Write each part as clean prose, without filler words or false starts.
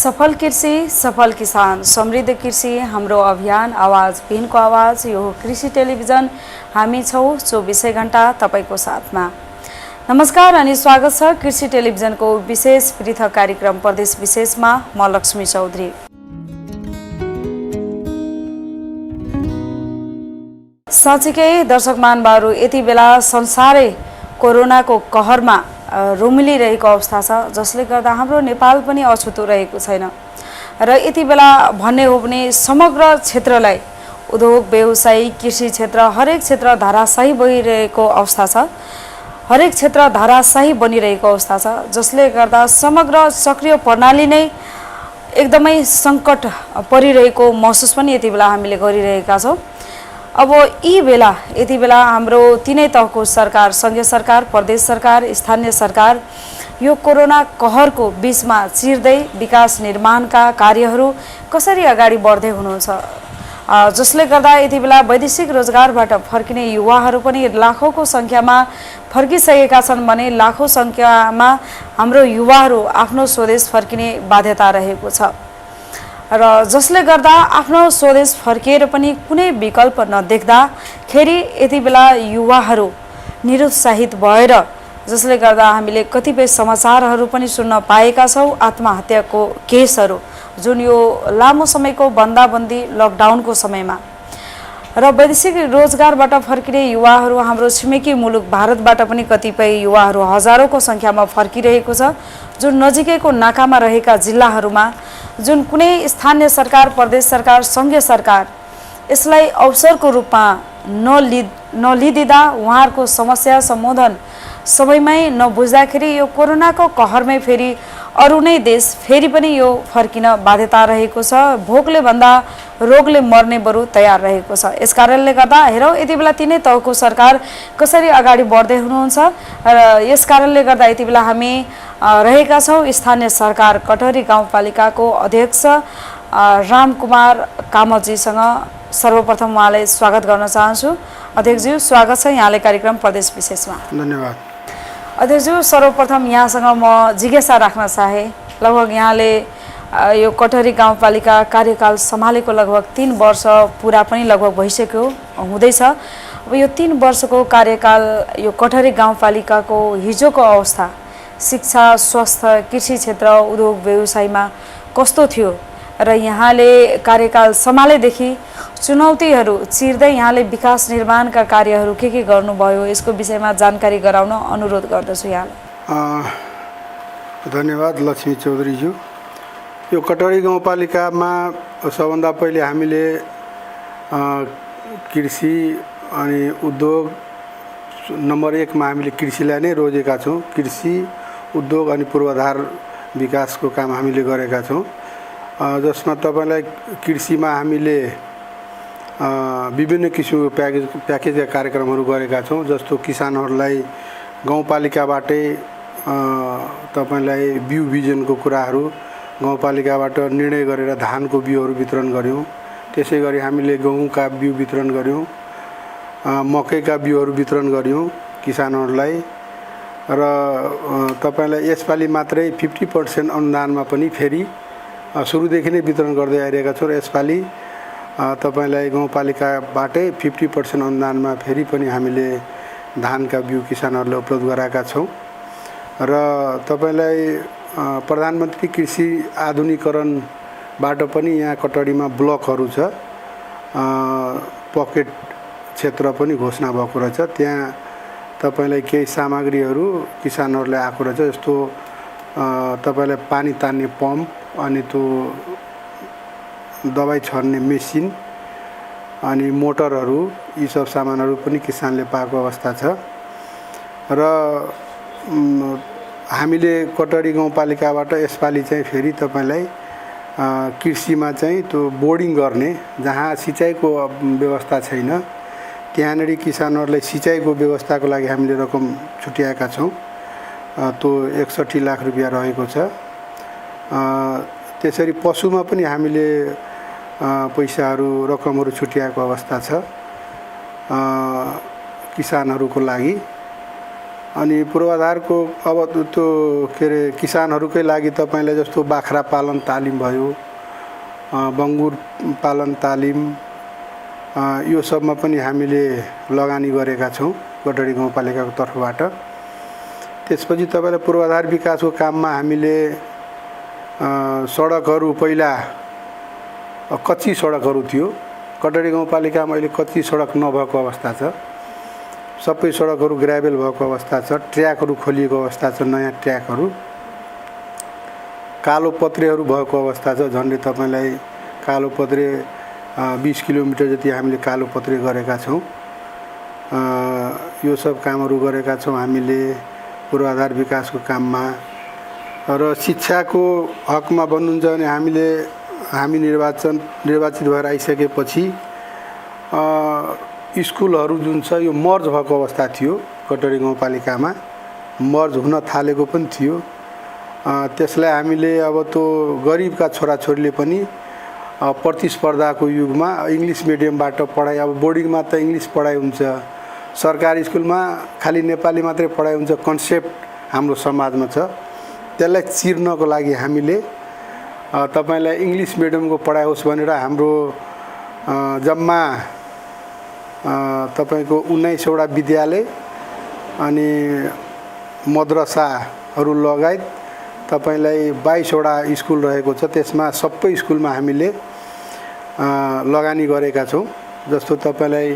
सफल कृषि सफल किसान समृद्ध कृषि हाम्रो अभियान आवाज पिनको आवाज यो कृषि टेलिभिजन हामी छौं 24 घण्टा तपाईको साथमा। नमस्कार अनि स्वागत छ कृषि टेलिभिजनको विशेष पृथक कार्यक्रम प्रदेश विशेषमा। म लक्ष्मी चौधरी। साँच्चै दर्शक महानुभावहरु यति बेला संसारै कोरोनाको कहरमा रुमिलिरहेको अवस्था छ, जसले गर्दा हाम्रो नेपाल पनि अछुतो रहेको छैन। र यति बेला भन्ने हो भने समग्र क्षेत्रलाई उद्योग व्यवसाय कृषि क्षेत्र हरेक क्षेत्र धाराशाही भइरहेको अवस्था छ, हरेक क्षेत्र धाराशाही बनिरहेको अवस्था छ, जसले गर्दा समग्र सक्रिय प्रणाली नै एकदमै संकट परिरहेको महसुस पनि यति बेला हामीले गरिरहेका छौं। अब यी बेला यति बेला हाम्रो तीनै तहको सरकार, संघीय सरकार, प्रदेश सरकार, स्थानीय सरकार यो कोरोना कहरको बीचमा चिर्दै विकास निर्माणका कार्यहरू कसरी अगाडि बढ्दै हुनुहुन्छ, जसले गर्दा यति बेला वैदेशिक रोजगारबाट फर्किने युवाहरू पनि लाखौंको संख्यामा फर्किसकेका छन् भने लाखौं संख्यामा हाम्रो युवाहरू आफ्नो स्वदेश फर्किने बाध्यता रहेको छ। र जसले गर्दा आफ्नो स्वदेश फर्किएर पनि कुनै विकल्प नदेख्दाखेरि यति बेला युवाहरू निरुत्साहित भएर, जसले गर्दा हामीले कतिपय समाचारहरू पनि सुन्न पाएका छौं आत्महत्याको केसहरू, जुन यो लामो समयको बन्दाबन्दी लकडाउनको समयमा। र वैदेशिक रोजगारबाट फर्किने युवाहरू हाम्रो छिमेकी मुलुक भारतबाट पनि कतिपय युवाहरू हजारौंको संख्यामा फर्किरहेको छ, जुन नजिकैको नाकामा रहेका जिल्लाहरूमा जुन कुनै स्थानीय सरकार, प्रदेश सरकार, संघीय सरकार यसलाई अवसरको रूपमा नलिदिँदा उहाँहरूको समस्या सम्बोधन समयमै नबुझ्दाखेरि यो कोरोनाको कहरमै फेरि अरु नै देश फेरि पनि यो फर्किन बाध्यता रहेको छ। भोकले भन्दा रोगले मर्ने बरु तयार रहेको छ। यसकारणले गर्दा हेरौं यति बेला तीनै तहको सरकार कसरी अगाडि बढ्दै हुनुहुन्छ। र यसकारणले गर्दा यति बेला हामी रहेका छौं स्थानीय सरकार कटहरी गाउँपालिकाको अध्यक्ष रामकुमार कामतजीसँग। सर्वप्रथम उहाँलाई स्वागत गर्न चाहन्छु। अध्यक्षज्यू स्वागत छ यहाँले कार्यक्रम प्रदेश विशेषमा। धन्यवाद। अध्यक्षज्यू सर्वप्रथम यहाँसँग म जिज्ञासा राख्न चाहे, लगभग यहाँले यो कटहरी गाउँपालिका कार्यकाल सम्हालेको लगभग 3 वर्ष पूरा पनि लगभग भइसक्यो हुँदैछ। अब यो 3 वर्षको कार्यकाल यो कटहरी गाउँपालिकाको हिजोको अवस्था शिक्षा, स्वास्थ्य, कृषि क्षेत्र, उद्योग व्यवसायमा कस्तो थियो र यहाँले कार्यकाल सम्हालेदेखि चुनौतीहरू चिर्दै यहाँले विकास निर्माणका कार्यहरू के गर्नुभयो, यसको विषयमा जानकारी गराउन अनुरोध गर्दछु यहाँलाई। धन्यवाद लक्ष्मी चौधरीज्यू। यो कटहरी गाउँपालिकामा सबभन्दा पहिले हामीले कृषि अनि उद्योग नम्बर 1 मा हामीले कृषिलाई नै रोजेका छौं। कृषि, उद्योग अनि पूर्वाधार विकासको काम हामीले गरेका छौं, जसमा तपाईलाई कृषिमा हामीले विभिन्न किसिमको प्याकेजका कार्यक्रमहरू गरेका छौं। जस्तो किसानहरूलाई गाउँपालिकाबाटै तपाईलाई बिउ बिजनको कुराहरू गाउँपालिकाबाट निर्णय गरेर धानको बिउहरू वितरण गर्यौं। त्यसैगरी हामीले गहुँका बिउ वितरण गर्यौं, मकैका बिउहरू वितरण गर्यौं किसानहरूलाई। र तपाईलाई यसपालि मात्रै 50% अनुदानमा पनि फेरि सुरुदेखि नै वितरण गर्दै आइरहेका छौं। र यसपालि तपाईलाई गाउँपालिकाबाटै 50% अनुदानमा फेरि पनि हामीले धानका बिउ किसानहरूलाई उपलब्ध गराएका छौं। र तपाईलाई प्रधानमन्त्री कृषि आधुनिकीकरणबाट पनि यहाँ कटहरीमा ब्लकहरू छ, पकेट क्षेत्र पनि घोषणा भएको रहेछ। त्यहाँ तपाईलाई केही सामग्रीहरू किसानहरूलाई आएको रहेछ, जस्तो तपाईलाई पानी तान्ने पम्प, अनि त्यो दबाई छर्ने मेसिन, अनि मोटरहरू, यी सब सामानहरू पनि किसानले पाएको अवस्था छ। र हामीले कटहरी गाउँपालिकाबाट यसपालि चाहिँ फेरि तपाईलाई कृषिमा चाहिँ त्यो बोर्डिङ गर्ने, जहाँ सिँचाइको व्यवस्था छैन त्यहाँनेरि किसानहरूलाई सिँचाइको व्यवस्थाको लागि हामीले रकम छुट्याएका छौं। त्यो 61 लाख रुपैयाँ रहेको छ। त्यसरी पशुमा पनि हामीले पैसाहरू रकमहरू छुट्याएको अवस्था छ किसानहरूको लागि। अनि पूर्वाधारको अब त्यो के अरे किसानहरूकै लागि तपाईँलाई जस्तो बाख्रा पालन तालिम भयो, बङ्गुर पालन तालिम, यो सबमा पनि हामीले लगानी गरेका छौँ गडरी गाउँपालिकाको तर्फबाट। त्यसपछि तपाईँलाई पूर्वाधार विकासको काममा हामीले सडकहरू पहिला कच्ची सडकहरू थियो, गडरी गाउँपालिकामा अहिले कच्ची सडक नभएको अवस्था छ, सबै सडकहरू ग्राभेल भएको अवस्था छ, ट्र्याकहरू खोलिएको अवस्था छ, नयाँ ट्र्याकहरू, कालो पत्रेहरू भएको अवस्था छ। झन्डै तपाईँलाई कालो पत्रे 20 किलोमिटर जति हामीले कालो पत्रे गरेका छौँ। यो सब कामहरू गरेका छौँ हामीले पूर्वाधार विकासको काममा। र शिक्षाको हकमा भन्नुहुन्छ भने हामी निर्वाचित भएर आइसकेपछि स्कुलहरू जुन छ यो मर्ज भएको अवस्था थियो, गडरी गाउँपालिकामा मर्ज हुन थालेको पनि थियो। त्यसलाई हामीले अब त्यो गरिबका छोराछोरीले पनि प्रतिस्पर्धाको युगमा इङ्ग्लिस मिडियमबाट पढाइ, अब बोर्डिङमा त इङ्ग्लिस पढाइ हुन्छ, सरकारी स्कुलमा खालि नेपाली मात्रै पढाइ हुन्छ, कन्सेप्ट हाम्रो समाजमा छ। त्यसलाई चिर्नको लागि हामीले तपाईँलाई इङ्ग्लिस मिडियमको पढाइ होस् भनेर हाम्रो जम्मा तपाईँको 19वटा विद्यालय अनि मद्रसाहरू लगायत तपाईँलाई 22वटा स्कुल रहेको छ। त्यसमा सबै स्कुलमा हामीले लगानी गरेका छौँ। जस्तो तपाईँलाई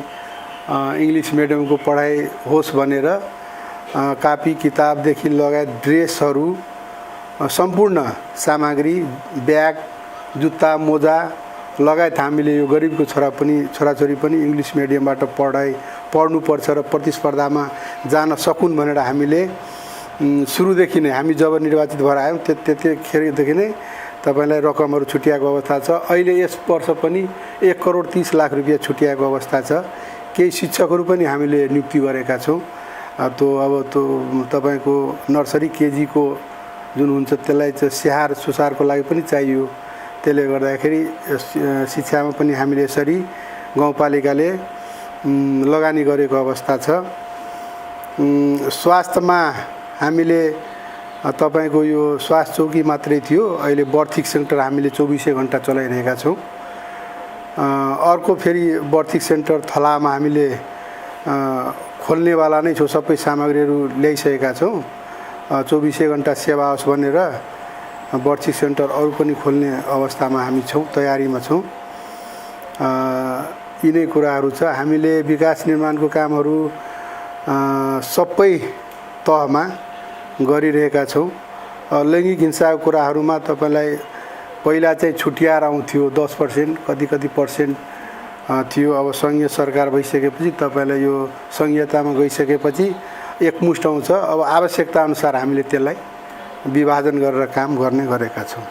इङ्ग्लिस मिडियमको पढाइ होस् भनेर कापी किताबदेखि लगायत ड्रेसहरू, सम्पूर्ण सामग्री, ब्याग, जुत्ता, मोजा लगायत हामीले यो गरिबको छोराछोरी पनि इङ्ग्लिस मिडियमबाट पढ्नुपर्छ र प्रतिस्पर्धामा जान सकुन् भनेर हामीले सुरुदेखि नै, हामी जब निर्वाचित भएर आयौँ त्यतिखेरदेखि नै तपाईँलाई रकमहरू छुट्याएको अवस्था छ। अहिले यस वर्ष पनि 1,30,00,000 रुपियाँ छुट्याएको अवस्था छ। केही शिक्षकहरू पनि हामीले नियुक्ति गरेका छौँ। अब तपाईँको नर्सरी केजीको जुन हुन्छ त्यसलाई चाहिँ स्याहार सुसारको लागि पनि चाहियो। त्यसले गर्दाखेरि शिक्षामा पनि हामीले यसरी गाउँपालिकाले लगानी गरेको अवस्था छ। स्वास्थ्यमा हामीले तपाईँको यो स्वास्थ्य चौकी मात्रै थियो, अहिले बर्थिक सेन्टर हामीले 24 घन्टा चलाइरहेका छौँ। अर्को फेरि बर्थिक सेन्टर थलामा हामीले खोल्नेवाला नै छौँ, सबै सामग्रीहरू ल्याइसकेका छौँ। 24 घन्टा सेवा होस् भनेर बर्थिक सेन्टर अरू पनि खोल्ने अवस्थामा हामी छौँ, तयारीमा छौँ। यिनै कुराहरू छ। हामीले विकास निर्माणको कामहरू सबै तहमा गरिरहेका छौँ। लैङ्गिक हिंसाको कुराहरूमा तपाईँलाई पहिला चाहिँ छुट्याएर आउँथ्यो 10%, कति पर्सेन्ट थियो। अब सङ्घीय सरकार भइसकेपछि तपाईँलाई यो सङ्घीयतामा गइसकेपछि एकमुष्ट आउँछ। अब आवश्यकता अनुसार हामीले त्यसलाई विभाजन गरेर काम गरेका छौँ।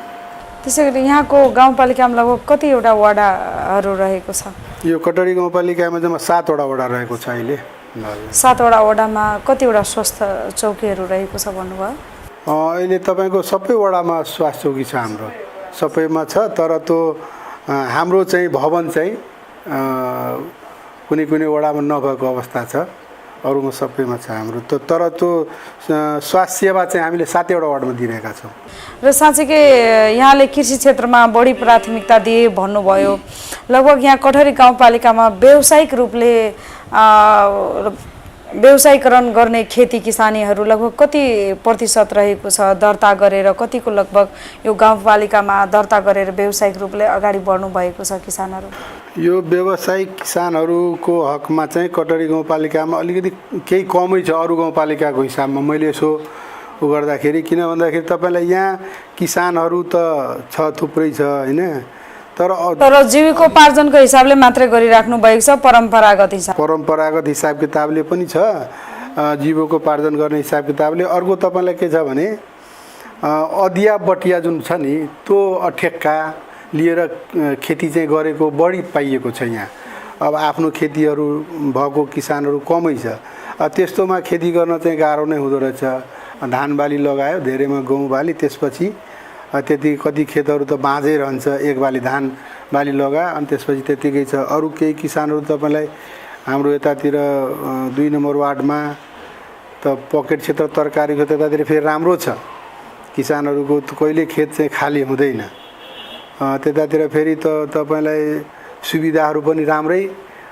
त्यसै गरी यहाँको गाउँपालिकामा लगभग कतिवटा वडाहरू रहेको छ? यो कटरी गाउँपालिकामा जम्मा 7वटा वडा रहेको छ अहिले। 7वटा वडामा कतिवटा स्वास्थ्य चौकीहरू रहेको छ भन्नुभयो? अहिले तपाईँको सबै वडामा स्वास्थ्य चौकी छ, हाम्रो सबैमा छ। तर त्यो हाम्रो चाहिँ भवन चाहिँ कुनै वडामा नभएको अवस्था छ, अरूमा सबैमा छ हाम्रो। तर त्यो स्वास्थ्य सेवा चाहिँ हामीले 7वटा वार्डमा दिइरहेका छौँ। र साँच्चीकै यहाँले कृषि क्षेत्रमा बढी प्राथमिकता दिए भन्नुभयो। लगभग यहाँ कठरी गाउँपालिकामा व्यावसायिक रूपले व्यवसायीकरण गर्ने खेती किसानीहरू लगभग कति प्रतिशत रहेको छ दर्ता गरेर? कतिको लगभग यो गाउँपालिकामा दर्ता गरेर व्यावसायिक रूपले अगाडि बढ्नु भएको छ किसानहरू? यो व्यावसायिक किसानहरूको हकमा चाहिँ कटरी गाउँपालिकामा अलिकति केही कमै छ अरू गाउँपालिकाको हिसाबमा। मैले यसो गर्दाखेरि, किन भन्दाखेरि तपाईँलाई यहाँ किसानहरू त छ, थुप्रै छ होइन, तर जीविकोपार्जनको हिसाबले मात्रै गरिराख्नु भएको छ। परम्परागत हिसाब किताबले पनि छ, जीविकोपार्जन गर्ने हिसाब किताबले। अर्को तपाईँलाई के छ भने अदिया बटिया जुन छ नि, त्यो ठेक्का लिएर खेती चाहिँ गरेको बढी पाइएको छ यहाँ। अब आफ्नो खेतीहरू भएको किसानहरू कमै छ। त्यस्तोमा खेती गर्न चाहिँ गाह्रो नै हुँदो रहेछ। धान बाली लगायो, धेरैमा गहुँ बाली, त्यसपछि त्यति कति खेतहरू त बाँझै रहन्छ, एक बाली धान बाली लगायो अनि त्यसपछि त्यतिकै छ। अरू केही किसानहरू तपाईँलाई हाम्रो यतातिर 2 नम्बर वार्डमा त पकेट क्षेत्र तरकारीको त्यतातिर फेरि राम्रो छ, किसानहरूको कहिले खेत चाहिँ खाली हुँदैन। त्यतातिर फेरि त तपाईँलाई सुविधाहरू पनि राम्रै,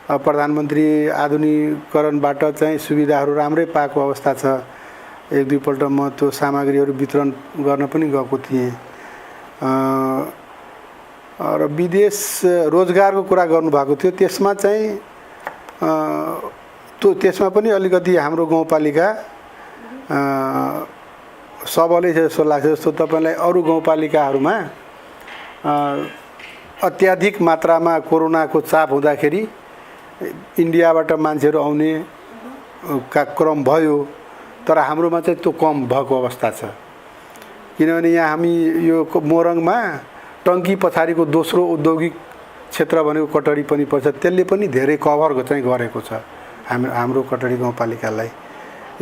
प्रधानमन्त्री आधुनिकीकरणबाट चाहिँ सुविधाहरू राम्रै पाएको अवस्था छ। एक दुईपल्ट म त्यो सामग्रीहरू वितरण गर्न पनि गएको थिएँ। र विदेश रोजगारको कुरा गर्नुभएको थियो, त्यसमा चाहिँ त्यसमा पनि अलिकति हाम्रो गाउँपालिका सबलै जस्तो लाग्छ। जस्तो तपाईँलाई अरू गाउँपालिकाहरूमा अत्याधिक मात्रामा कोरोनाको चाप हुँदाखेरि इन्डियाबाट मान्छेहरू आउने का क्रम भयो, तर हाम्रोमा चाहिँ त्यो कम भएको अवस्था छ। किनभने यहाँ हामी यो मोरङमा टङ्की पछाडिको दोस्रो औद्योगिक क्षेत्र भनेको कटडी पनि पर्छ, त्यसले पनि धेरै कभर चाहिँ गरेको छ हाम्रो कटडी गाउँपालिकालाई।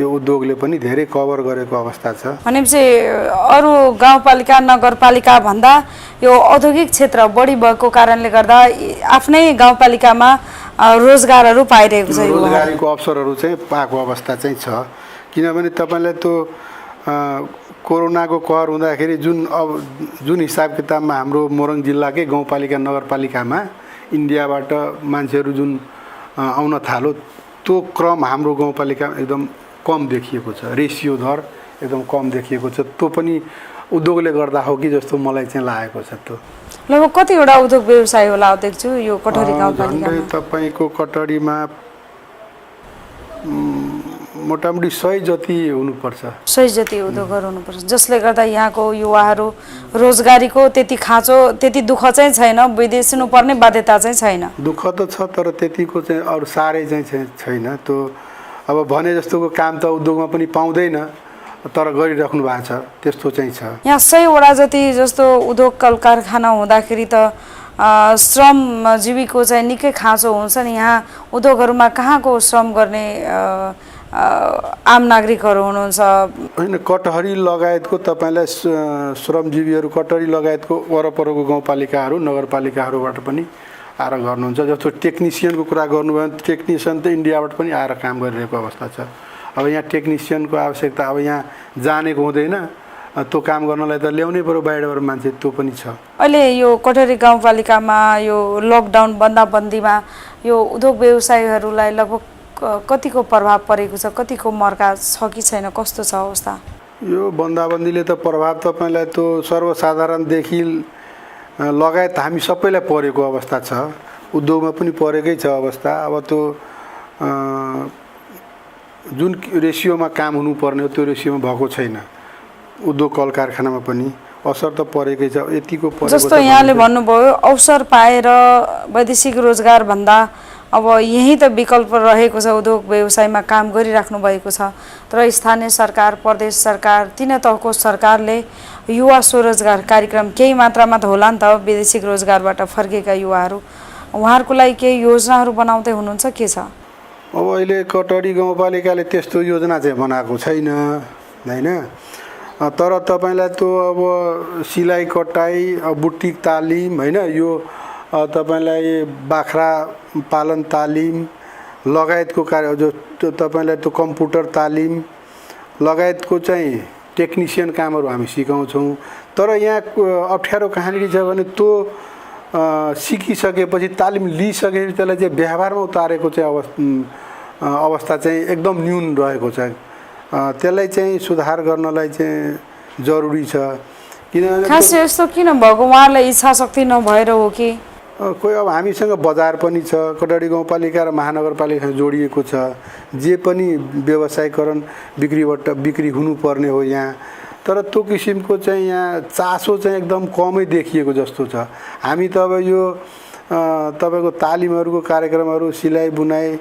यो उद्योगले पनि धेरै कभर गरेको अवस्था छ। भनेपछि अरू गाउँपालिका नगरपालिका भन्दा यो औद्योगिक क्षेत्र बढी भएको कारणले गर्दा आफ्नै गाउँपालिकामा रोजगारहरू पाइरहेको छ, रोजगारीको अवसरहरू चाहिँ पाएको अवस्था चाहिँ छ। किनभने तपाईँलाई त्यो कोरोनाको कहर हुँदाखेरि जुन हिसाब किताबमा हाम्रो मोरङ जिल्लाकै गाउँपालिका नगरपालिकामा इन्डियाबाट मान्छेहरू जुन आउन थाल्यो, त्यो क्रम हाम्रो गाउँपालिका एकदम कम देखिएको छ, रेसियो दर एकदम कम देखिएको छ। त्यो पनि उद्योगले गर्दा हो कि जस्तो मलाई चाहिँ लागेको छ। त्यो लगभग कतिवटा उद्योग व्यवसाय होला अध्यक्ष यो कटडी गाउँपालिकामा? तपाईँको कटडीमा मोटामोटी 100 जति हुनुपर्छ, 100 जति उद्योगहरू हुनुपर्छ, जसले गर्दा यहाँको युवाहरू रोजगारीको त्यति खाँचो त्यति दुःख चाहिँ छैन, विदेशिनु पर्ने बाध्यता चाहिँ छैन। दुःख त छ, तर त्यतिको चाहिँ अरू साह्रै चाहिँ छैन। त्यो अब भने जस्तोको काम त उद्योगमा पनि पाउँदैन, तर गरिराख्नु भएको छ, त्यस्तो चाहिँ छ। यहाँ 100 वटा जति जस्तो उद्योग कल कारखाना हुँदाखेरि त श्रमजीवीको चाहिँ निकै खाँचो हुन्छ नि। यहाँ उद्योगहरूमा कहाँको श्रम गर्ने आम नागरिकहरू हुनुहुन्छ? होइन, कटहरी लगायतको तपाईँलाई श्रमजीवीहरू कटहरी लगायतको वरपरको गाउँपालिकाहरू नगरपालिकाहरूबाट पनि आएर गर्नुहुन्छ। जस्तो टेक्निसियनको कुरा गर्नुभयो भने टेक्निसियन त इन्डियाबाट पनि आएर काम गरिरहेको अवस्था छ। अब यहाँ टेक्निसियनको आवश्यकता, अब यहाँ जानेको हुँदैन, त्यो काम गर्नलाई त ल्याउनै पऱ्यो बाहिरबाट मान्छे, त्यो पनि छ। अहिले यो कटहरी गाउँपालिकामा यो लकडाउन बन्दाबन्दीमा यो उद्योग व्यवसायीहरूलाई लगभग कतिको प्रभाव परेको छ, कतिको मर्का छ कि छैन, कस्तो छ अवस्था? यो बन्दाबन्दीले त प्रभाव तपाईँलाई त्यो सर्वसाधारणदेखि लगायत हामी सबैलाई परेको अवस्था छ, उद्योगमा पनि परेकै छ अवस्था। अब त्यो जुन रेसियोमा काम हुनुपर्ने हो त्यो रेसियोमा भएको छैन, उद्योग कल कारखानामा पनि असर त परेकै छ। यतिको परेको जस्तो यहाँले भन्नुभयो अवसर पाएर वैदेशिक रोजगार भन्दा अब यही त विकल्प रहेको छ, उद्योग व्यवसायमा काम गरिराख्नु भएको छ। तर स्थानीय सरकार, प्रदेश सरकार, तीन तहको सरकारले युवा स्वरोजगार कार्यक्रम केही मात्रामा त होला नि त, विदेशिक रोजगारबाट फर्केका युवाहरू, उहाँहरूको लागि केही योजनाहरू बनाउँदै हुनुहुन्छ, के छ? अब अहिले कटडी गाउँपालिकाले त्यस्तो योजना चाहिँ बनाएको छैन होइन। तर तपाईँलाई त्यो अब सिलाइ कटाइ, बुटिक तालिम होइन, यो तपाईँलाई बाख्रा पालन तालिम लगायतको कार्य, जो तपाईँलाई त्यो कम्प्युटर तालिम लगायतको चाहिँ टेक्निसियन कामहरू हामी सिकाउँछौँ। तर यहाँ अप्ठ्यारो कहाँनिर छ भने त्यो सिकिसकेपछि, तालिम लिइसकेपछि त्यसलाई चाहिँ व्यवहारमा उतारेको चाहिँ अवस्था चाहिँ एकदम न्यून रहेको छ। त्यसलाई चाहिँ सुधार गर्नलाई चाहिँ जरुरी छ। किनभने खास यस्तो किन भएको, उहाँहरूलाई इच्छा शक्ति नभएर हो कि? कोही अब हामीसँग बजार पनि छ, कटडी गाउँपालिका र महानगरपालिका जोडिएको छ, जे पनि व्यवसायीकरण बिक्री हुनुपर्ने हो यहाँ। तर त्यो किसिमको चाहिँ यहाँ चासो चाहिँ एकदम कमै देखिएको जस्तो छ। हामी त अब यो तपाईँको तालिमहरूको कार्यक्रमहरू, सिलाइ बुनाइ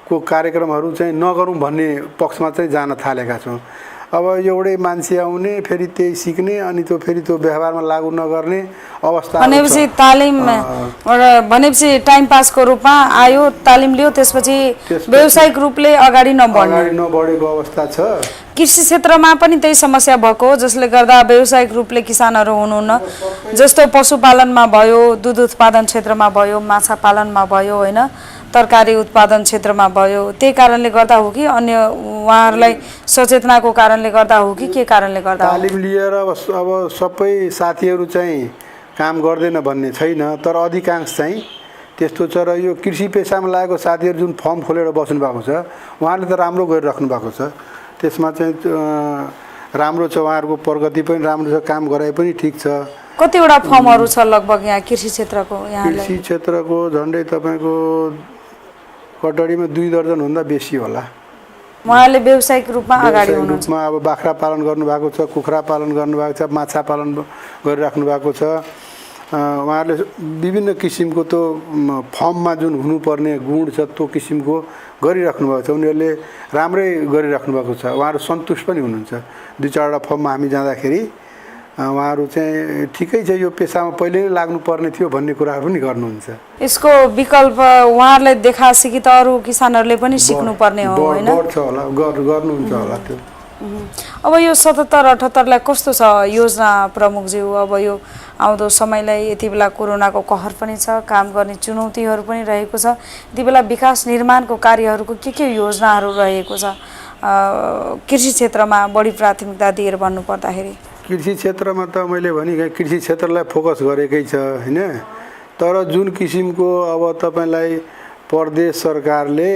को कार्यक्रमहरू चाहिँ नगरौँ भन्ने पक्षमा चाहिँ जान थालेका छौँ। अब एउटै मान्छे आउने, फेरि त्यही सिक्ने, अनि त्यो फेरि त्यो व्यवहारमा लागू नगर्ने अवस्था भनेपछि तालिम भनेपछि टाइम पासको रूपमा आयो, तालिम लियो, त्यसपछि व्यावसायिक रूपले अगाडि नबढेको अवस्था छ। कृषि क्षेत्रमा पनि त्यही समस्या भएको हो, जसले गर्दा व्यावसायिक रूपले किसानहरू हुनुहुन्न। जस्तो पशुपालनमा भयो, दुध उत्पादन क्षेत्रमा भयो, माछा पालनमा भयो होइन, तरकारी उत्पादन क्षेत्रमा भयो त्यही कारणले गर्दा हो कि अन्य उहाँहरूलाई सचेतनाको कारणले गर्दा हो कि के कारणले गर्दा हो? तालिम लिएर अब सबै साथीहरू चाहिँ काम गर्दैन भन्ने छैन, तर अधिकांश चाहिँ त्यस्तो छ। र यो कृषि पेसामा लागेको साथीहरू जुन फर्म खोलेर बस्नु भएको छ उहाँहरूले त राम्रो गरिराख्नु भएको छ, त्यसमा चाहिँ राम्रो छ, उहाँहरूको प्रगति पनि राम्रो छ, काम गराए पनि ठिक छ। कतिवटा फर्महरू छ लगभग यहाँ कृषि क्षेत्रको? यहाँलाई कृषि क्षेत्रको झन्डै तपाईँको कटडीमा 2 दर्जन भन्दा बेसी होला। उहाँले व्यावसायिक रूपमा अगाडि हुनुहुन्छ? रूपमा अब बाख्रा पालन गर्नुभएको छ, कुखुरा पालन गर्नुभएको छ, माछा पालन गरिराख्नु भएको छ। उहाँहरूले विभिन्न किसिमको त्यो फर्ममा जुन हुनुपर्ने गुण छ त्यो किसिमको गरिराख्नु भएको छ। उनीहरूले राम्रै गरिराख्नु भएको छ, उहाँहरू सन्तुष्ट पनि हुनुहुन्छ। 2-4वटा फर्ममा हामी जाँदाखेरि उहाँहरू चाहिँ ठिकै छ, यो पेसामा पहिले नै लाग्नुपर्ने थियो भन्ने कुराहरू पनि गर्नुहुन्छ। यसको विकल्प उहाँहरूले देखाएपछि कि त अरू किसानहरूले पनि सिक्नुपर्ने हो होइन? गर्छ होला, गर्नुहुन्छ होला त्यो। अब यो 77-78लाई कस्तो छ योजना प्रमुखज्यू? अब यो आउँदो समयलाई यति बेला कोरोनाको कहर पनि छ, काम गर्ने चुनौतीहरू पनि रहेको छ, यति बेला विकास निर्माणको कार्यहरूको के योजनाहरू रहेको छ कृषि क्षेत्रमा बढी प्राथमिकता दिएर भन्नुपर्दाखेरि? कृषि क्षेत्रमा त मैले भने कृषि क्षेत्रलाई फोकस गरेकै छ होइन, तर जुन किसिमको अब तपाईँलाई प्रदेश सरकारले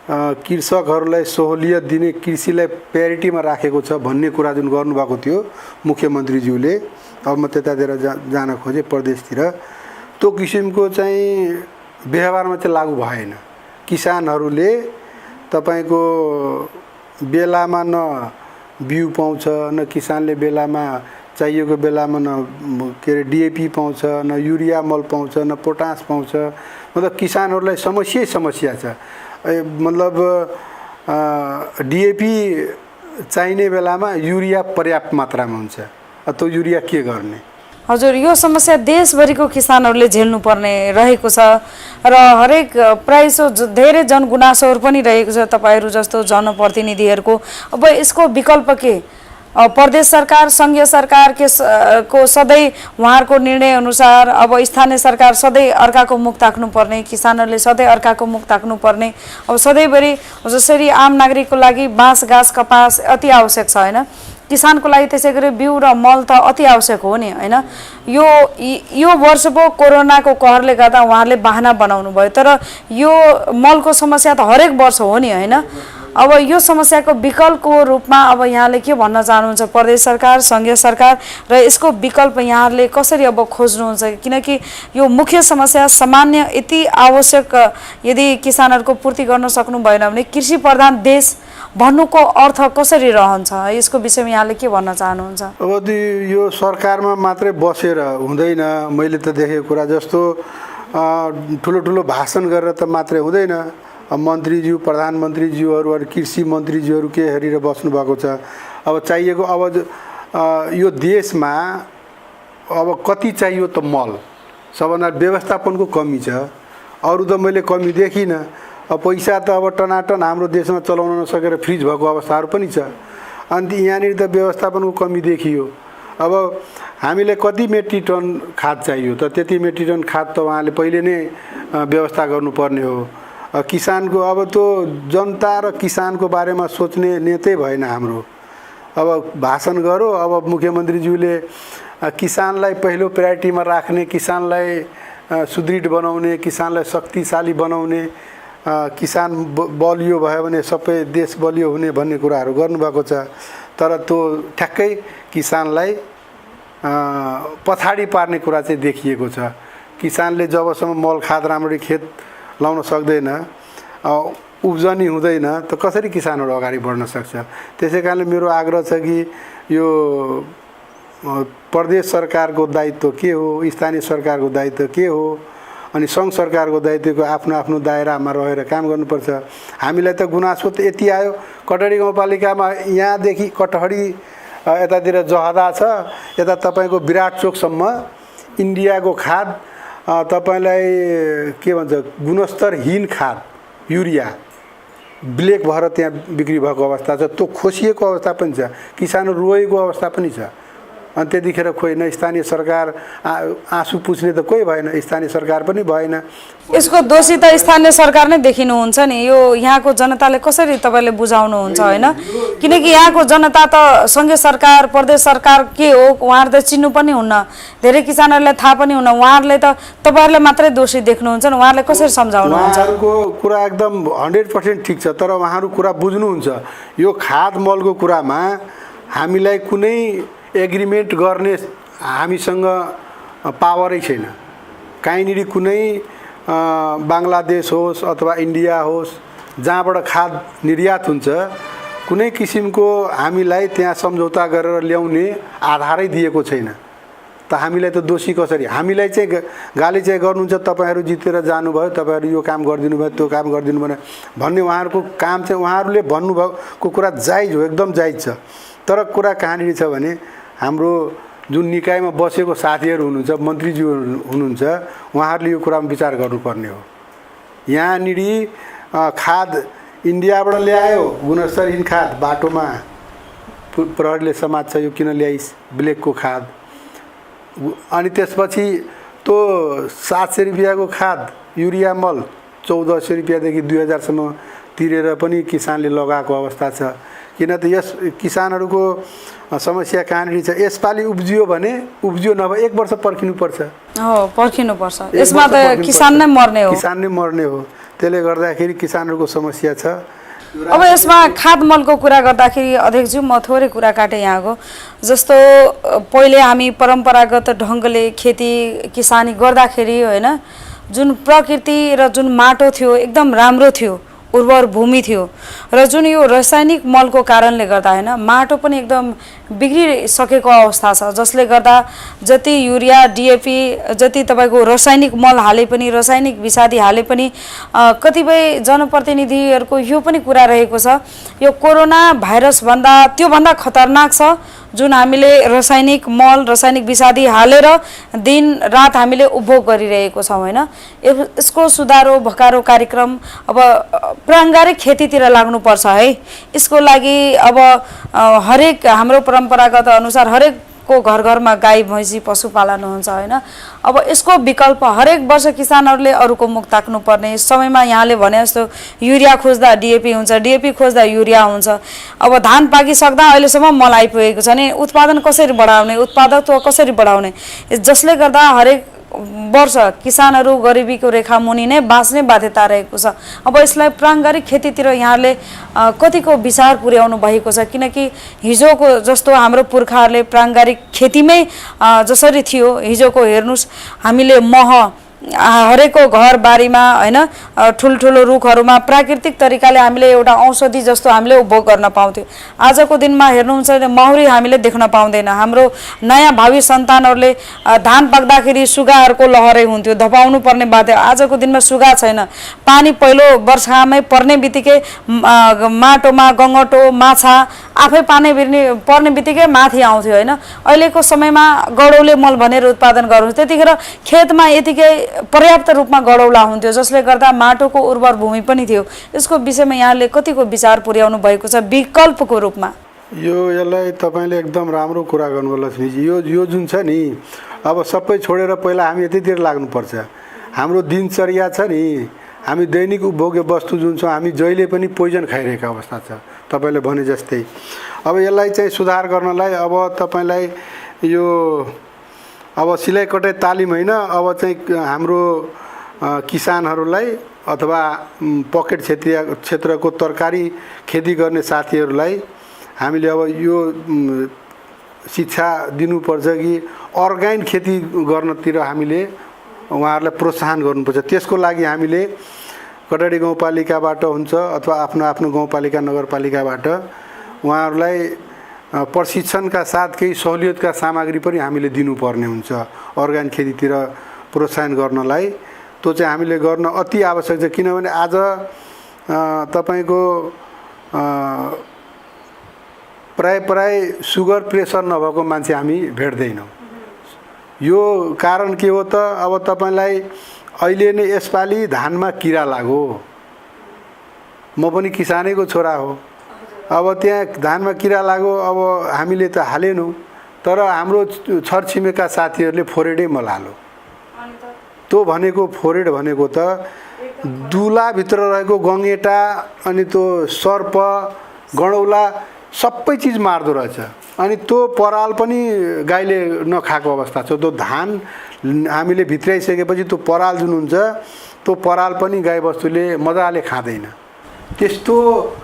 कृषकहरूलाई सहुलियत दिने, कृषिलाई प्यारिटीमा राखेको छ भन्ने कुरा जुन गर्नुभएको थियो मुख्यमन्त्रीज्यूले, अब म त्यतातिर जान खोजेँ प्रदेशतिर, त्यो किसिमको चाहिँ व्यवहारमा चाहिँ लागू भएन। किसानहरूले तपाईँको बेलामा न बिउ पाउँछ, न किसानले बेलामा चाहिएको बेलामा न के अरे डिएपी पाउँछ, न युरिया मल पाउँछ, न पोटास पाउँछ। मतलब किसानहरूलाई समस्या छ। मतलब डिएपी चाहिने बेलामा युरिया पर्याप्त मात्रामा हुन्छ, त्यो युरिया के गर्ने? हजुर, यो समस्या देशभरिको किसानहरूले झेल्नुपर्ने रहेको छ र हरेक प्रायसो धेरै जनगुनासोहरू पनि रहेको छ तपाईँहरू जस्तो जनप्रतिनिधिहरूको। अब यसको विकल्प के? प्रदेश सरकार, संघीय सरकार को सधैँ उहाँहरूको निर्णय अनुसार अब स्थानीय सरकार सधैँ अर्काको मुख ताक्नुपर्ने, किसानहरूले सधैँ अर्काको मुख ताक्नुपर्ने। अब सधैँभरि जसरी आम नागरिकको लागि बाँस, घाँस, कपास अति आवश्यक छ होइन, किसानको लागि त्यसै गरी बिउ र मल त अति आवश्यक हो नि होइन। यो वर्ष पो कोरोनाको कहरले गर्दा उहाँहरूले बहाना बनाउनु भयो, तर यो मलको समस्या त हरेक वर्ष हो नि होइन। अब यो समस्याको विकल्पको रूपमा अब यहाँले के भन्न चाहनुहुन्छ प्रदेश सरकार, संघीय सरकार, र यसको विकल्प यहाँहरूले कसरी अब खोज्नुहुन्छ? किनकि यो मुख्य समस्या सामान्य यति आवश्यक यदि किसानहरूको पूर्ति गर्न सक्नु भएन भने कृषि प्रधान देश भन्नुको अर्थ कसरी रहन्छ? यसको विषयमा यहाँले के भन्न चाहनुहुन्छ? अब यो सरकारमा मात्रै बसेर हुँदैन। मैले त देखेको कुरा जस्तो ठुलो भाषण गरेर त मात्रै हुँदैन। मन्त्रीज्यू, प्रधानमन्त्रीज्यूहरू, कृषि मन्त्रीज्यूहरू के हेरेर बस्नुभएको छ। अब चाहिएको अब यो देशमा अब कति चाहियो त मल, सबभन्दा व्यवस्थापनको कमी छ। अरू त मैले कमी देखिनँ। अब पैसा त अब टनाटन हाम्रो देशमा चलाउन नसकेर फ्रिज भएको अवस्थाहरू पनि छ। अनि यहाँनिर त व्यवस्थापनको कमी देखियो। अब हामीले कति मेट्रिक टन खाद चाहियो त त्यति मेट्रिक टन खाद त उहाँले पहिले नै व्यवस्था गर्नुपर्ने हो। किसानको अब त्यो जनता र किसानको बारेमा सोच्ने नेतै भएन हाम्रो। अब भाषण गरो, अब मुख्यमन्त्रीज्यूले किसानलाई पहिलो प्रायोरिटीमा राख्ने, किसानलाई सुदृढ बनाउने, किसानलाई शक्तिशाली बनाउने, किसान बलियो भयो भने सबै देश बलियो हुने भन्ने कुराहरू गर्नुभएको छ। तर त्यो ठ्याक्कै किसानलाई पछाडि पार्ने कुरा चाहिँ देखिएको छ। किसानले जबसम्म मल खाद राम्ररी खेत लाउन सक्दैन, उब्जनी हुँदैन, त कसरी किसानहरू अगाडि बढ्न सक्छ? त्यसै कारणले मेरो आग्रह छ कि यो प्रदेश सरकारको दायित्व के हो, स्थानीय सरकारको दायित्व के हो, अनि सङ्घ सरकारको दायित्वको आफ्नो दायरामा रहेर काम गर्नुपर्छ। हामीलाई त गुनासो त यति आयो, कटहरी गाउँपालिकामा यहाँदेखि कटहरी यतातिर जहदा छ, यता तपाईँको विराट चोकसम्म इन्डियाको खाद तपाईँलाई के भन्छ गुणस्तरहीन खाद युरिया ब्ल्याक भएर त्यहाँ बिक्री भएको अवस्था छ। त्यो खोसिएको अवस्था पनि छ, किसानहरू रोएको अवस्था पनि छ। अनि त्यतिखेर खोइ न स्थानीय सरकार आँसु पुछ्ने त कोही भएन, स्थानीय सरकार पनि भएन। यसको दोषी त स्थानीय सरकार नै देखिनुहुन्छ नि। यो यहाँको जनताले कसरी तपाईँले बुझाउनुहुन्छ होइन? किनकि यहाँको जनता त सङ्घीय सरकार प्रदेश सरकार के हो उहाँहरू त चिन्नु पनि हुन्न, धेरै किसानहरूलाई थाहा पनि हुन्न। उहाँहरूले त तपाईँहरूले मात्रै दोषी देख्नुहुन्छ नि, उहाँहरूले कसरी सम्झाउनुहुन्छ? उहाँहरूको कुरा एकदम 100% ठिक छ, तर उहाँहरू कुरा बुझ्नुहुन्छ। यो खाद मलको कुरामा हामीलाई कुनै एग्रिमेन्ट गर्ने हामीसँग पावरै छैन। कहीँनिर कुनै बङ्गलादेश होस् अथवा इन्डिया होस् जहाँबाट खाद निर्यात हुन्छ, कुनै किसिमको हामीलाई त्यहाँ सम्झौता गरेर ल्याउने आधारै दिएको छैन। त हामीलाई त दोषी कसरी? हामीलाई चाहिँ गाली चाहिँ गर्नुहुन्छ, तपाईँहरू जितेर जानुभयो, तपाईँहरू यो काम गरिदिनु भयो, त्यो काम गरिदिनु भएन भन्ने उहाँहरूको काम चाहिँ उहाँहरूले भन्नुभएको कुरा जायज हो, एकदम जायज छ। तर कुरा कहाँनिर छ भने हाम्रो जुन निकायमा बसेको साथीहरू हुनुहुन्छ, मन्त्रीज्यू हुनुहुन्छ, उहाँहरूले यो कुरामा विचार गर्नुपर्ने हो। यहाँनिर खाद इन्डियाबाट ल्यायो, गुणस्तरहीन खाद बाटोमा प्रहरीले समात्छ, यो किन ल्याइस् ब्ल्याकको खाद। अनि त्यसपछि त्यो 700 रुपियाँको खाद युरिया मल 1400 रुपियाँदेखि 2000सम्म तिरेर पनि किसानले लगाएको अवस्था छ। किन त यस किसानहरूको समस्या कहाँनिर छ? यसपालि उब्जियो भने उब्जियो, नभए 1 वर्ष पर्खिनुपर्छ। हो, पर्खिनुपर्छ। यसमा त किसान नै मर्ने हो, किसान नै मर्ने हो। त्यसले गर्दाखेरि किसानहरूको समस्या छ। अब यसमा खाद मलको कुरा गर्दाखेरि अध्यक्षज्यू म थोरै कुरा काटेँ यहाँको। जस्तो पहिले हामी परम्परागत ढङ्गले खेती किसानी गर्दाखेरि होइन, जुन प्रकृति र जुन माटो थियो एकदम राम्रो थियो, उर्वर भूमि थियो, र जुन यो रासायनिक मलको कारणले गर्दा होइन माटो पनि एकदम बिग्रिसकेको अवस्था छ, जसले गर्दा जति युरिया डिएपी जति तपाईँको रासायनिक मल हाले पनि, रासायनिक विषादी हाले पनि कतिपय जनप्रतिनिधिहरूको यो पनि कुरा रहेको छ, यो कोरोना भाइरसभन्दा त्योभन्दा खतरनाक छ जुन हामीले रासायनिक मल रासायनिक विषादी हालेर दिन रात हामीले उपभोग गरिरहेको छौँ होइन। यसको सुधारो भकारो कार्यक्रम अब प्राङ्गारिक खेतीतिर लाग्नुपर्छ है। यसको लागि अब हरेक हाम्रो परम्परागत अनुसार हरेकको घर घरमा गाई भैँसी पशुपालन हुन्छ होइन। अब यसको विकल्प हरेक वर्ष किसानहरूले अरूको मुख ताक्नुपर्ने समयमा यहाँले भने जस्तो युरिया खोज्दा डिएपी हुन्छ, डिएपी खोज्दा युरिया हुन्छ। अब धान पाकिसक्दा अहिलेसम्म मल आइपुगेको छ नि, उत्पादन कसरी बढाउने, उत्पादकत्व कसरी बढाउने, जसले गर्दा हरेक वर्ष किसानहरू गरिबीको रेखा मुनि नै बाँच्ने बाध्यता रहेको छ। अब यसलाई प्राङ्गारिक खेतीतिर यहाँले कतिको विचार पुर्याउनु भएको छ? किनकि हिजोको जस्तो हाम्रो पुर्खाहरूले प्राङ्गारिक खेतीमै जसरी थियो, हिजोको हेर्नुहोस् हामीले मह हरेकको घर बारीमा होइन ठुल्ठुलो रुखहरूमा प्राकृतिक तरिकाले हामीले एउटा औषधि जस्तो हामीले उपभोग गर्न पाउँथ्यौँ। आजको दिनमा हेर्नुहुन्छ भने मौरी हामीले देख्न पाउँदैन। हाम्रो नयाँ भावी सन्तानहरूले धान पाक्दाखेरि सुगाहरूको लहरै हुन्थ्यो, धपाउनु पर्ने बाध्य। आजको दिनमा सुगा छैन। पानी पहिलो वर्षामै पर्ने बित्तिकै माटोमा गङ्गटो माछा आफै पर्ने बित्तिकै माथि आउँथ्यो होइन। अहिलेको समयमा गडौले मल भनेर उत्पादन गर्नुहुन्छ, त्यतिखेर खेतमा यतिकै पर्याप्त रूपमा गडौला हुन्थ्यो, जसले गर्दा माटोको उर्वर भूमि पनि थियो। यसको विषयमा यहाँले कतिको विचार पुर्याउनु भएको छ विकल्पको रूपमा? यसलाई तपाईँले एकदम राम्रो कुरा गर्नुभयो लक्ष्मीजी। यो जुन छ नि, अब सबै छोडेर पहिला हामी यतितिर लाग्नुपर्छ। हाम्रो दिनचर्या छ नि, हामी दैनिक उपभोग्य वस्तु जुन छ हामी जहिले पनि पोइजन खाइरहेको अवस्था छ, तपाईँले भने जस्तै। अब यसलाई चाहिँ सुधार गर्नलाई अब तपाईँलाई यो अब सिलाइ कटाइ तालिम होइन, अब चाहिँ हाम्रो किसानहरूलाई अथवा पकेट क्षेत्रको तरकारी खेती गर्ने साथीहरूलाई हामीले अब यो शिक्षा दिनुपर्छ कि अर्ग्यानिक खेती गर्नतिर हामीले उहाँहरूलाई प्रोत्साहन गर्नुपर्छ। त्यसको लागि हामीले कटाडी गाउँपालिकाबाट हुन्छ अथवा आफ्नो आफ्नो गाउँपालिका नगरपालिकाबाट उहाँहरूलाई प्रशिक्षणका साथ केही सहुलियतका सामग्री पनि हामीले दिनुपर्ने हुन्छ अर्ग्यानिक खेतीतिर प्रोत्साहन गर्नलाई। त्यो चाहिँ हामीले गर्न अति आवश्यक छ, किनभने आज तपाईँको प्राय सुगर प्रेसर नभएको मान्छे हामी भेट्दैनौँ। यो कारण के हो त? अब तपाईँलाई अहिले नै यसपालि धानमा किरा लाग्यो। म पनि किसानैको छोरा हो। अब त्यहाँ धानमा किरा लाग्यो, अब हामीले त हालेनौँ, तर हाम्रो छरछिमेका साथीहरूले फोरेडै मल हाल्यो। त्यो भनेको फोरेड भनेको त दुलाभित्र रहेको गङ्गेटा अनि त्यो सर्प गणौला सबै चिज मार्दो रहेछ। अनि त्यो पराल पनि गाईले नखाएको अवस्था छ। त्यो धान हामीले भित्राइसकेपछि त्यो पराल जुन हुन्छ त्यो पराल पनि गाईबस्तुले मजाले खाँदैन। त्यस्तो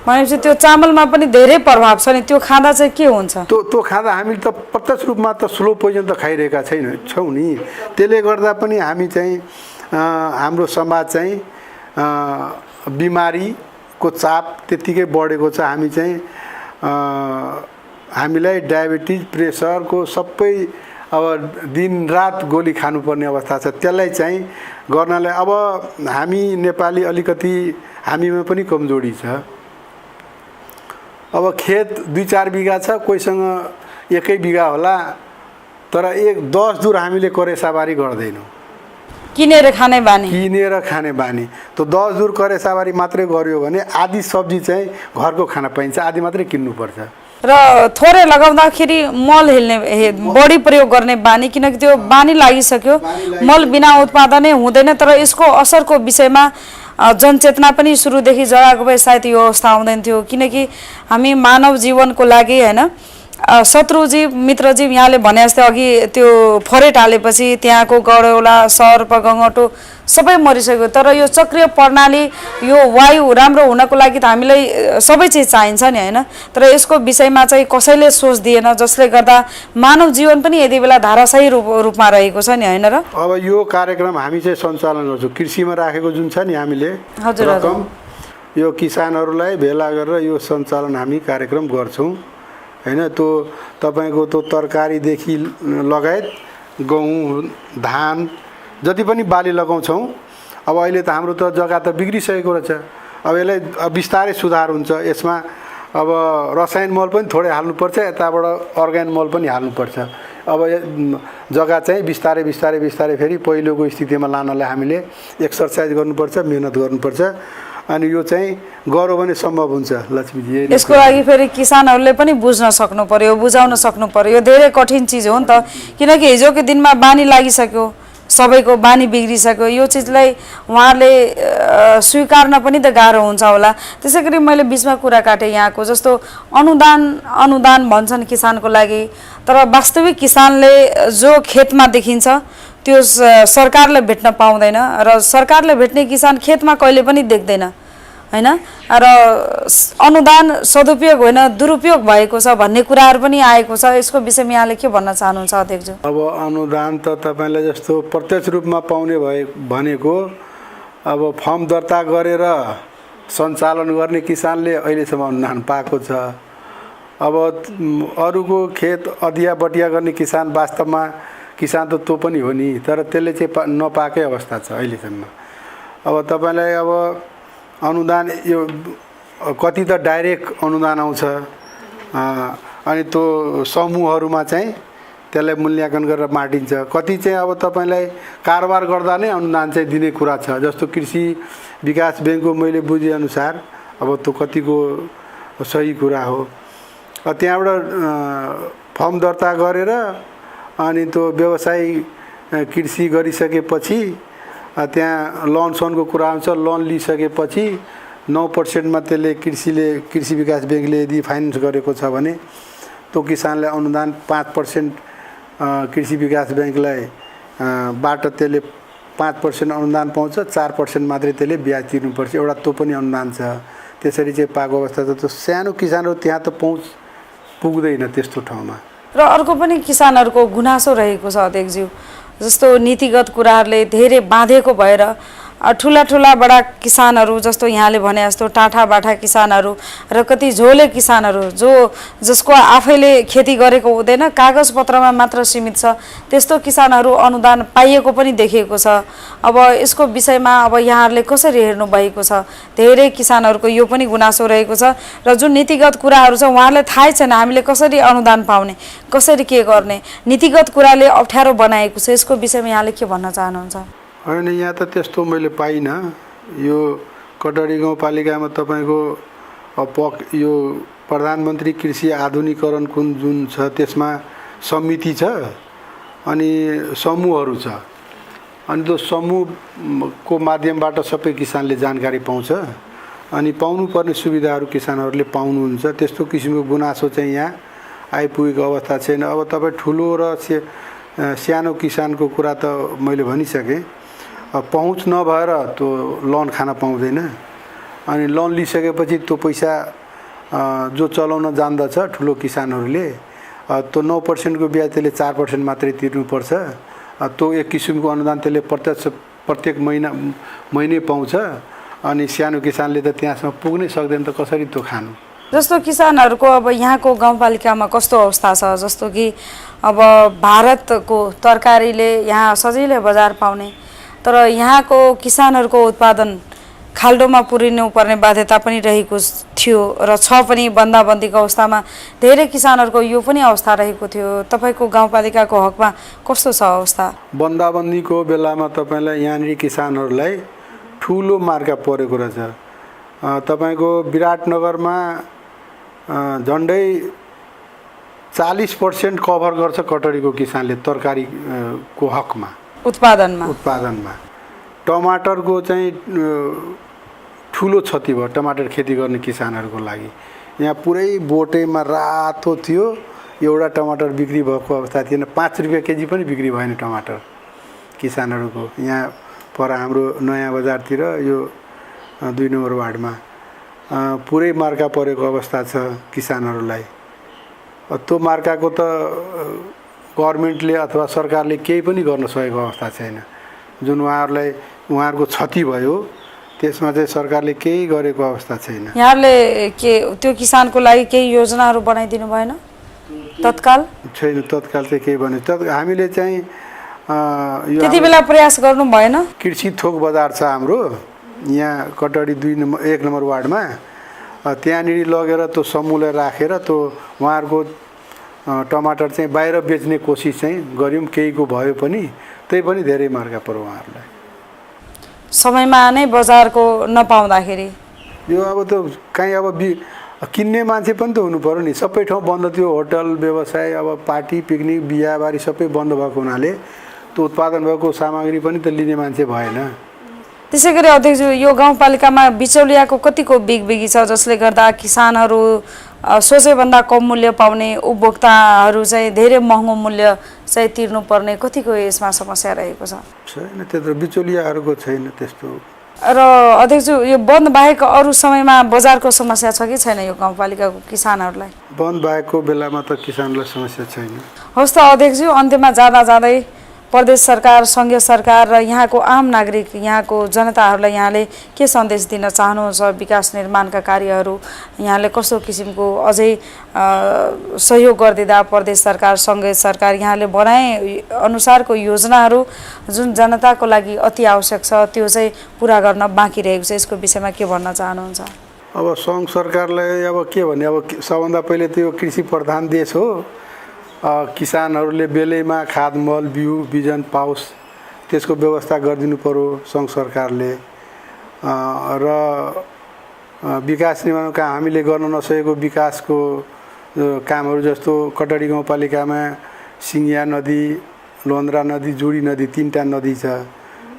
भनेपछि त्यो चामलमा पनि धेरै प्रभाव छ नि, त्यो खाँदा चाहिँ के हुन्छ? त्यो खाँदा हामीले त प्रत्यक्ष रूपमा त स्लो पोइजन त खाइरहेका छौँ नि। त्यसले गर्दा पनि हामी चाहिँ हाम्रो समाज चाहिँ बिमारीको चाप त्यत्तिकै बढेको छ। हामी चाहिँ हामीलाई डायबिटिज प्रेसरको सबै अब दिनरात गोली खानुपर्ने अवस्था छ। त्यसलाई चाहिँ गर्नलाई अब हामी नेपाली अलिकति हामीमा पनि कमजोरी छ। अब खेत 2-4 बिघा छ, कोहीसँग 1 बिघा होला, तर 10 दुर हामीले करेसाबारी गर्दैनौँ। किनेर खाने बानी त 10 दुर करेसाबारी मात्रै गर्यो भने आधी सब्जी चाहिँ घरको खान पाइन्छ, आधी मात्रै किन्नुपर्छ। र थोरै लगाउँदाखेरि मल हेल्ने बढी प्रयोग गर्ने बानी, किनकि त्यो बानी लागिसक्यो, मल बिना उत्पादनै हुँदैन। तर यसको असरको विषयमा जनचेतना पनि सुरुदेखि जगाएको भए सायद यो अवस्था आउँदैन थियो। किनकि हामी मानव जीवनको लागि हैन शत्रुजीव मित्रजीव यहाँले भने जस्तै अघि त्यो फरेट हालेपछि त्यहाँको गडौला सर्प गङ्गटो सबै मरिसक्यो। तर यो चक्रीय प्रणाली यो वायु राम्रो हुनको लागि त हामीलाई सबै चिज चाहिन्छ नि हैन। तर यसको विषयमा चाहिँ कसैले सोच दिएन, जसले गर्दा मानव जीवन पनि यति बेला धाराशायी रूपमा रहेको छ नि हैन र। अब यो कार्यक्रम हामी चाहिँ सञ्चालन गर्छौँ कृषिमा राखेको जुन छ नि हामीले रकम, यो किसानहरूलाई भेला गरेर यो सञ्चालन हामी कार्यक्रम गर्छौँ हैन। त्यो तपाईको त्यो तरकारीदेखि लगायत गहुँ धान जति पनि बाली लगाउँछौँ। अब अहिले त हाम्रो त जग्गा त बिग्रिसकेको रहेछ। अब यसलाई बिस्तारै सुधार हुन्छ। यसमा अब रसायन मल पनि थोरै हाल्नुपर्छ, यताबाट अर्ग्यानिक मल पनि हाल्नुपर्छ। अब जग्गा चाहिँ बिस्तारै बिस्तारै बिस्तारै फेरि पहिलोको स्थितिमा लानलाई हामीले एक्सर्साइज गर्नुपर्छ, मेहनत गर्नुपर्छ। अनि यो चाहिँ गर्यो भने सम्भव हुन्छ लक्ष्मीजी। यसको लागि फेरि किसानहरूले पनि बुझ्न सक्नु पर्यो, बुझाउन सक्नु पर्यो। यो धेरै कठिन चिज हो नि त, किनकि हिजोको दिनमा बानी लागिसक्यो, सबैको बानी बिग्रिसक्यो। यो चिजलाई उहाँहरूले स्वीकार्न पनि त गाह्रो हुन्छ होला। त्यसै गरी मैले बिचमा कुरा काटेँ यहाँको जस्तो अनुदान भन्छन् किसानको लागि, तर वास्तविक किसानले जो खेतमा देखिन्छ त्यो सरकारले भेट्न पाउँदैन र सरकारले भेट्ने किसान खेतमा कहिले पनि देख्दैन हैन। र अनुदान सदुपयोग होइन दुरुपयोग भएको छ भन्ने कुराहरू पनि आएको छ। यसको विषयमा यहाँले के भन्न चाहनुहुन्छ अध्यक्षज्यू? अब अनुदान त तपाईँलाई जस्तो प्रत्यक्ष रूपमा पाउने भनेको अब फर्म दर्ता गरेर सञ्चालन गर्ने किसानले अहिलेसम्म अनुदान पाएको छ। अब अरूको खेत अधिया बटिया गर्ने किसान वास्तवमा किसान त त्यो पनि हो नि, तर त्यसले चाहिँ नपाएकै अवस्था छ अहिलेसम्म। अब तपाईँलाई अब अनुदान यो कति त डाइरेक्ट अनुदान आउँछ, अनि त्यो समूहहरूमा चाहिँ त्यसलाई मूल्याङ्कन गरेर बाँडिन्छ। कति चाहिँ अब तपाईँलाई कारोबार गर्दा नै अनुदान चाहिँ दिने कुरा छ। जस्तो कृषि विकास ब्याङ्कको मैले बुझेअनुसार अब त्यो कतिको सही कुरा हो। त्यहाँबाट फर्म दर्ता गरेर अनि त्यो व्यवसाय कृषि गरिसकेपछि त्यहाँ लोन सोनको कुरा आउँछ। लोन लिइसकेपछि 9%मा त्यसले कृषि विकास ब्याङ्कले यदि फाइनेन्स गरेको छ भने त्यो किसानलाई अनुदान 5% कृषि विकास ब्याङ्कलाई बाट त्यसले 5% अनुदान पाउँछ, 4% मात्रै त्यसले ब्याज तिर्नुपर्छ। एउटा त्यो पनि अनुदान छ। त्यसरी चाहिँ पाएको अवस्था छ। त्यो सानो किसानहरू त्यहाँ त पहुँच पुग्दैन त्यस्तो ठाउँमा। र अर्को पनि किसानहरूको गुनासो रहेको छ अध्यक्षज्यू, जस्तो नीतिगत कुराहरूले धेरै बाँधेको भएर ठुला बडा किसानहरू जस्तो यहाँले भने जस्तो टाठा बाठा किसानहरू र कति झोले किसानहरू जसको आफैले खेती गरेको हुँदैन, कागजपत्रमा मात्र सीमित छ, त्यस्तो किसानहरू अनुदान पाइएको पनि देखिएको छ। अब यसको विषयमा अब यहाँहरूले कसरी हेर्नु भएको छ? धेरै किसानहरूको यो पनि गुनासो रहेको छ र जुन नीतिगत कुराहरू छ उहाँहरूले थाहै छैन हामीले कसरी अनुदान पाउने, कसरी के गर्ने, नीतिगत कुराले अप्ठ्यारो बनाएको छ। यसको विषयमा यहाँले के भन्न चाहनुहुन्छ? होइन, यहाँ त त्यस्तो मैले पाइनँ। यो कटडी गाउँपालिकामा तपाईँको यो प्रधानमन्त्री कृषि आधुनिकीकरण जुन छ त्यसमा समिति छ अनि समूहहरू छ अनि त्यो समूहको माध्यमबाट सबै किसानले जानकारी पाउँछ अनि पाउनुपर्ने सुविधाहरू किसानहरूले पाउनुहुन्छ। त्यस्तो किसिमको गुनासो चाहिँ यहाँ आइपुगेको अवस्था छैन। अब तपाईँ ठुलो र सानो किसानको कुरा त मैले भनिसकेँ। पहुँच नभएर त्यो लोन खान पाउँदैन अनि लोन लिइसकेपछि त्यो पैसा जो चलाउन जान्दछ ठुलो किसानहरूले त्यो 9% को ब्याज त्यसले 4% मात्रै तिर्नुपर्छ। त्यो एक किसिमको अनुदान त्यसले प्रत्येक महिनै पाउँछ अनि सानो किसानले त त्यहाँसम्म पुग्नै सक्दैन त कसरी त्यो खानु। जस्तो किसानहरूको अब यहाँको गाउँपालिकामा कस्तो अवस्था छ, जस्तो कि अब भारतको तरकारीले यहाँ सजिलै बजार पाउने तर यहाँको किसानहरूको उत्पादन खाल्डोमा पुरिनु पर्ने बाध्यता पनि रहेको थियो र छ पनि। बन्दाबन्दीको अवस्थामा धेरै किसानहरूको यो पनि अवस्था रहेको थियो। तपाईको गाउँपालिकाको हकमा कस्तो छ अवस्था? बन्दाबन्दीको बेलामा तपाईलाई यहाँनिर किसानहरूलाई ठुलो मार्का परेको रहेछ। तपाईको विराटनगरमा झन्डै 40% कभर गर्छ कटरीको किसानले तरकारीको हकमा उत्पादनमा। टमाटरको चाहिँ ठुलो क्षति भयो टमाटर खेती गर्ने किसानहरूको लागि। यहाँ पुरै बोटेमा रातो थियो, एउटा टमाटर बिक्री भएको अवस्था थिएन। 5 रुपियाँ केजी पनि बिक्री भएन टमाटर किसानहरूको। यहाँ पर हाम्रो नयाँ बजारतिर यो 2 नम्बर वार्डमा पुरै मार्का परेको अवस्था छ किसानहरूलाई। त्यो मार्काको त गभर्नमेन्टले अथवा सरकारले केही पनि गर्न सकेको अवस्था छैन। जुन उहाँहरूको क्षति भयो त्यसमा चाहिँ सरकारले केही गरेको अवस्था छैन। यहाँले के त्यो किसानको लागि केही योजनाहरू बनाइदिनु भएन तत्काल? छैन, तत्काल चाहिँ केही भने हामीले चाहिँ त्यति बेला प्रयास गर्नु भएन? कृषि थोक बजार छ हाम्रो यहाँ कटडी 1 नम्बर वार्डमा। त्यहाँनिर लगेर त्यो समूहलाई राखेर त्यो उहाँहरूको टमाटर चाहिँ बाहिर बेच्ने कोसिस चाहिँ गऱ्यौँ। केहीको भयो पनि त्यही पनि धेरै मार्का पर्यो उहाँहरूलाई। समयमा नै बजारको नपाउँदाखेरि यो अब त कहीँ अब किन्ने मान्छे पनि त हुनु पर्यो नि। सबै ठाउँ बन्द थियो, होटल व्यवसाय, अब पार्टी पिकनिक बिहाबारी सबै बन्द भएको हुनाले त्यो उत्पादन भएको सामग्री पनि त लिने मान्छे भएन। त्यसै गरी अध्यक्ष, यो गाउँपालिकामा बिचौलियाको कतिको बिगबिगी छ जसले गर्दा किसानहरू सोचेभन्दा कम मूल्य पाउने, उपभोक्ताहरू चाहिँ धेरै महँगो मूल्य चाहिँ तिर्नुपर्ने, कतिको यसमा समस्या रहेको छ? छैन, त्यत्रो बिचौलियाहरूको छैन त्यस्तो। र अध्यक्ष, यो बन्द बाहेक अरू समयमा बजारको समस्या छ कि छैन यो गाउँपालिकाको किसानहरूलाई? बन्द बाहेकको बेलामा त किसानलाई समस्या छैन। हस् त अध्यक्ष, अन्त्यमा जाँदै प्रदेश सरकार, सङ्घीय सरकार र यहाँको आम नागरिक, यहाँको जनताहरूलाई यहाँले के सन्देश दिन चाहनुहुन्छ? विकास निर्माणका कार्यहरू यहाँले कस्तो किसिमको अझै सहयोग गरिदिँदा प्रदेश सरकार, सङ्घीय सरकार यहाँले बनाए अनुसारको योजनाहरू जुन जनताको लागि अति आवश्यक छ त्यो चाहिँ पुरा गर्न बाँकी रहेको छ, यसको विषयमा के भन्न चाहनुहुन्छ? अब सङ्घ सरकारलाई अब के भने, अब सबभन्दा पहिले त यो कृषि प्रधान देश हो। किसानहरूले बेलैमा खाद मल बिउ बिजन पाओस् त्यसको व्यवस्था गरिदिनु पर्यो सङ्घ सरकारले। र विकास निर्माणका हामीले गर्न नसकेको विकासको कामहरू जस्तो कटडी गाउँपालिकामा सिङ्गिया नदी, लोन्द्रा नदी, जुडी नदी 3टा नदी छ।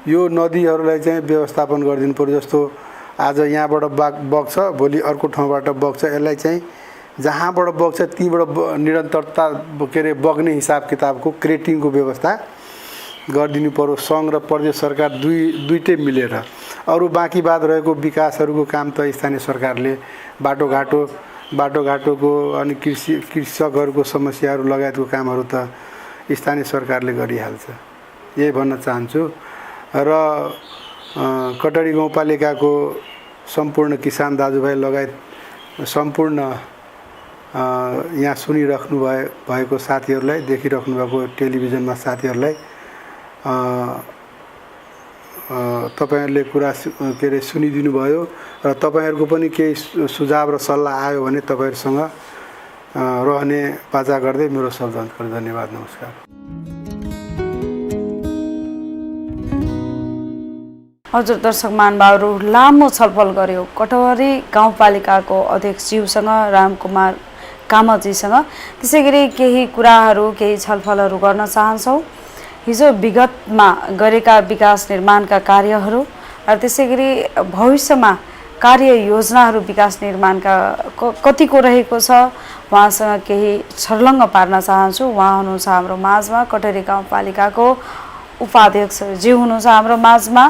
यो नदीहरूलाई चाहिँ व्यवस्थापन गरिदिनु पर्यो। जस्तो आज यहाँबाट बग्छ, भोलि अर्को ठाउँबाट बग्छ, यसलाई चाहिँ जहाँबाट बग्छ त्यहीँबाट निरन्तरता बग्ने हिसाब किताबको क्रेटिङको व्यवस्था गरिदिनु पर्यो सङ्घ र प्रदेश सरकार दुईटै मिलेर। अरू बाँकी बात रहेको विकासहरूको काम त स्थानीय सरकारले बाटोघाटोको अनि कृषकहरूको समस्याहरू लगायतको कामहरू त स्थानीय सरकारले गरिहाल्छ, यही भन्न चाहन्छु। र कटडी गाउँपालिकाको सम्पूर्ण किसान दाजुभाइ लगायत सम्पूर्ण यहाँ सुनिराख्नु भएको साथीहरूलाई, देखिराख्नु भएको टेलिभिजनमा साथीहरूलाई तपाईहरुले कुरा सुनिदिनु भयो र तपाईहरुको पनि केही सुझाव र सल्लाह आयो भने तपाईहरुसँग रहने बाचा गर्दै मेरो शब्द अन्त गर्छु। धन्यवाद, नमस्कार। हजुर दर्शक महानुभावहरु, लामो छलफल गर्यो कटहरी गाउँपालिकाको अध्यक्षज्यूसँग रामकुमार कामतजीसँग। त्यसै गरी केही कुराहरू केही छलफलहरू गर्न चाहन्छौँ। हिजो विगतमा गरेका विकास निर्माणका कार्यहरू र त्यसै गरी भविष्यमा कार्य योजनाहरू विकास निर्माणका कतिको रहेको छ उहाँसँग केही छर्लङ्ग पार्न चाहन्छु। उहाँ हुनुहुन्छ हाम्रो माझमा कटरी गाउँपालिकाको उपाध्यक्षज्यू हुनुहुन्छ हाम्रो माझमा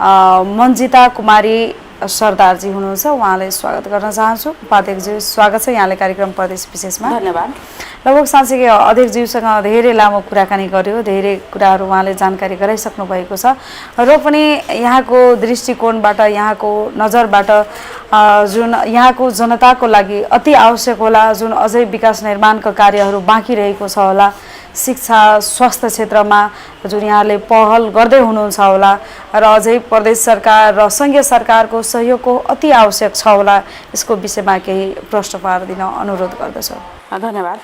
मन्जिता कुमारी सरदारजी हुनुहुन्छ। उहाँलाई स्वागत गर्न चाहन्छु। उपाध्यक्षज्यू स्वागत छ यहाँले कार्यक्रम प्रदेश विशेषमा। धन्यवाद। लगभग साँच्चै अध्यक्षज्यूसँग धेरै लामो कुराकानी गर्यो, धेरै कुराहरू उहाँले जानकारी गराइसक्नु भएको छ र पनि यहाँको दृष्टिकोणबाट यहाँको नजरबाट जुन यहाँको जनताको लागि अति आवश्यक होला, जुन अझै विकास निर्माणका कार्यहरू बाँकी रहेको छ होला, शिक्षा स्वास्थ्य क्षेत्रमा जुन यहाँले पहल गर्दै हुनुहुन्छ होला र अझै प्रदेश सरकार र सङ्घीय सरकारको सहयोगको अति आवश्यक छ होला, यसको विषयमा केही प्रश्न पारिदिन अनुरोध गर्दछु। धन्यवाद।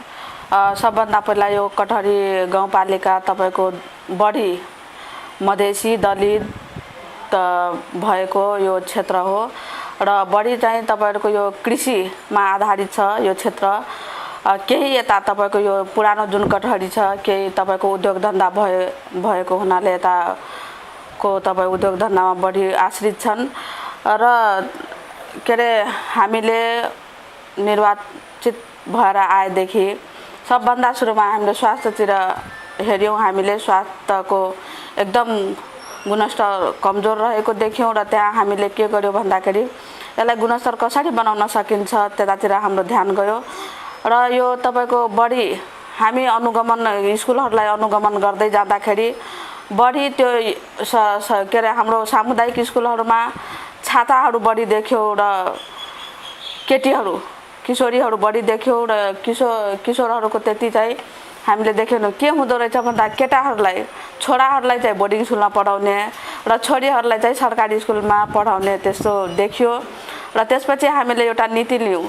सबभन्दा पहिला यो कटहरी गाउँपालिका तपाईँको बढी मधेसी दलित भएको यो क्षेत्र हो र बढी चाहिँ तपाईँहरूको यो कृषिमा आधारित छ यो क्षेत्र। केही यता तपाईँको यो पुरानो जुन कटहरी छ केही तपाईँको उद्योग धन्दा भएको हुनाले यताको तपाईँ उद्योग धन्दामा बढी आश्रित छन् र के अरे हामीले निर्वाचित भएर आएदेखि सबभन्दा सुरुमा हामीले स्वास्थ्यतिर हेऱ्यौँ। हामीले स्वास्थ्यको एकदम गुणस्तर कमजोर रहेको देख्यौँ र त्यहाँ हामीले के गर्यौँ भन्दाखेरि यसलाई गुणस्तर कसरी बनाउन सकिन्छ त्यतातिर हाम्रो ध्यान गयो र यो तपाईँको बढी हामी अनुगमन स्कुलहरूलाई अनुगमन गर्दै जाँदाखेरि बढी त्यो के अरे हाम्रो सामुदायिक स्कुलहरूमा छाताहरू बढी देख्यौँ र केटीहरू किशोरीहरू बढी देख्यौँ र किशोरहरूको त्यति चाहिँ हामीले देखेनौँ। के हुँदो रहेछ भन्दा केटाहरूलाई छोराहरूलाई चाहिँ बोर्डिङ स्कुलमा पढाउने र छोरीहरूलाई चाहिँ सरकारी स्कुलमा पढाउने त्यस्तो देखियो र त्यसपछि हामीले एउटा नीति लियौँ।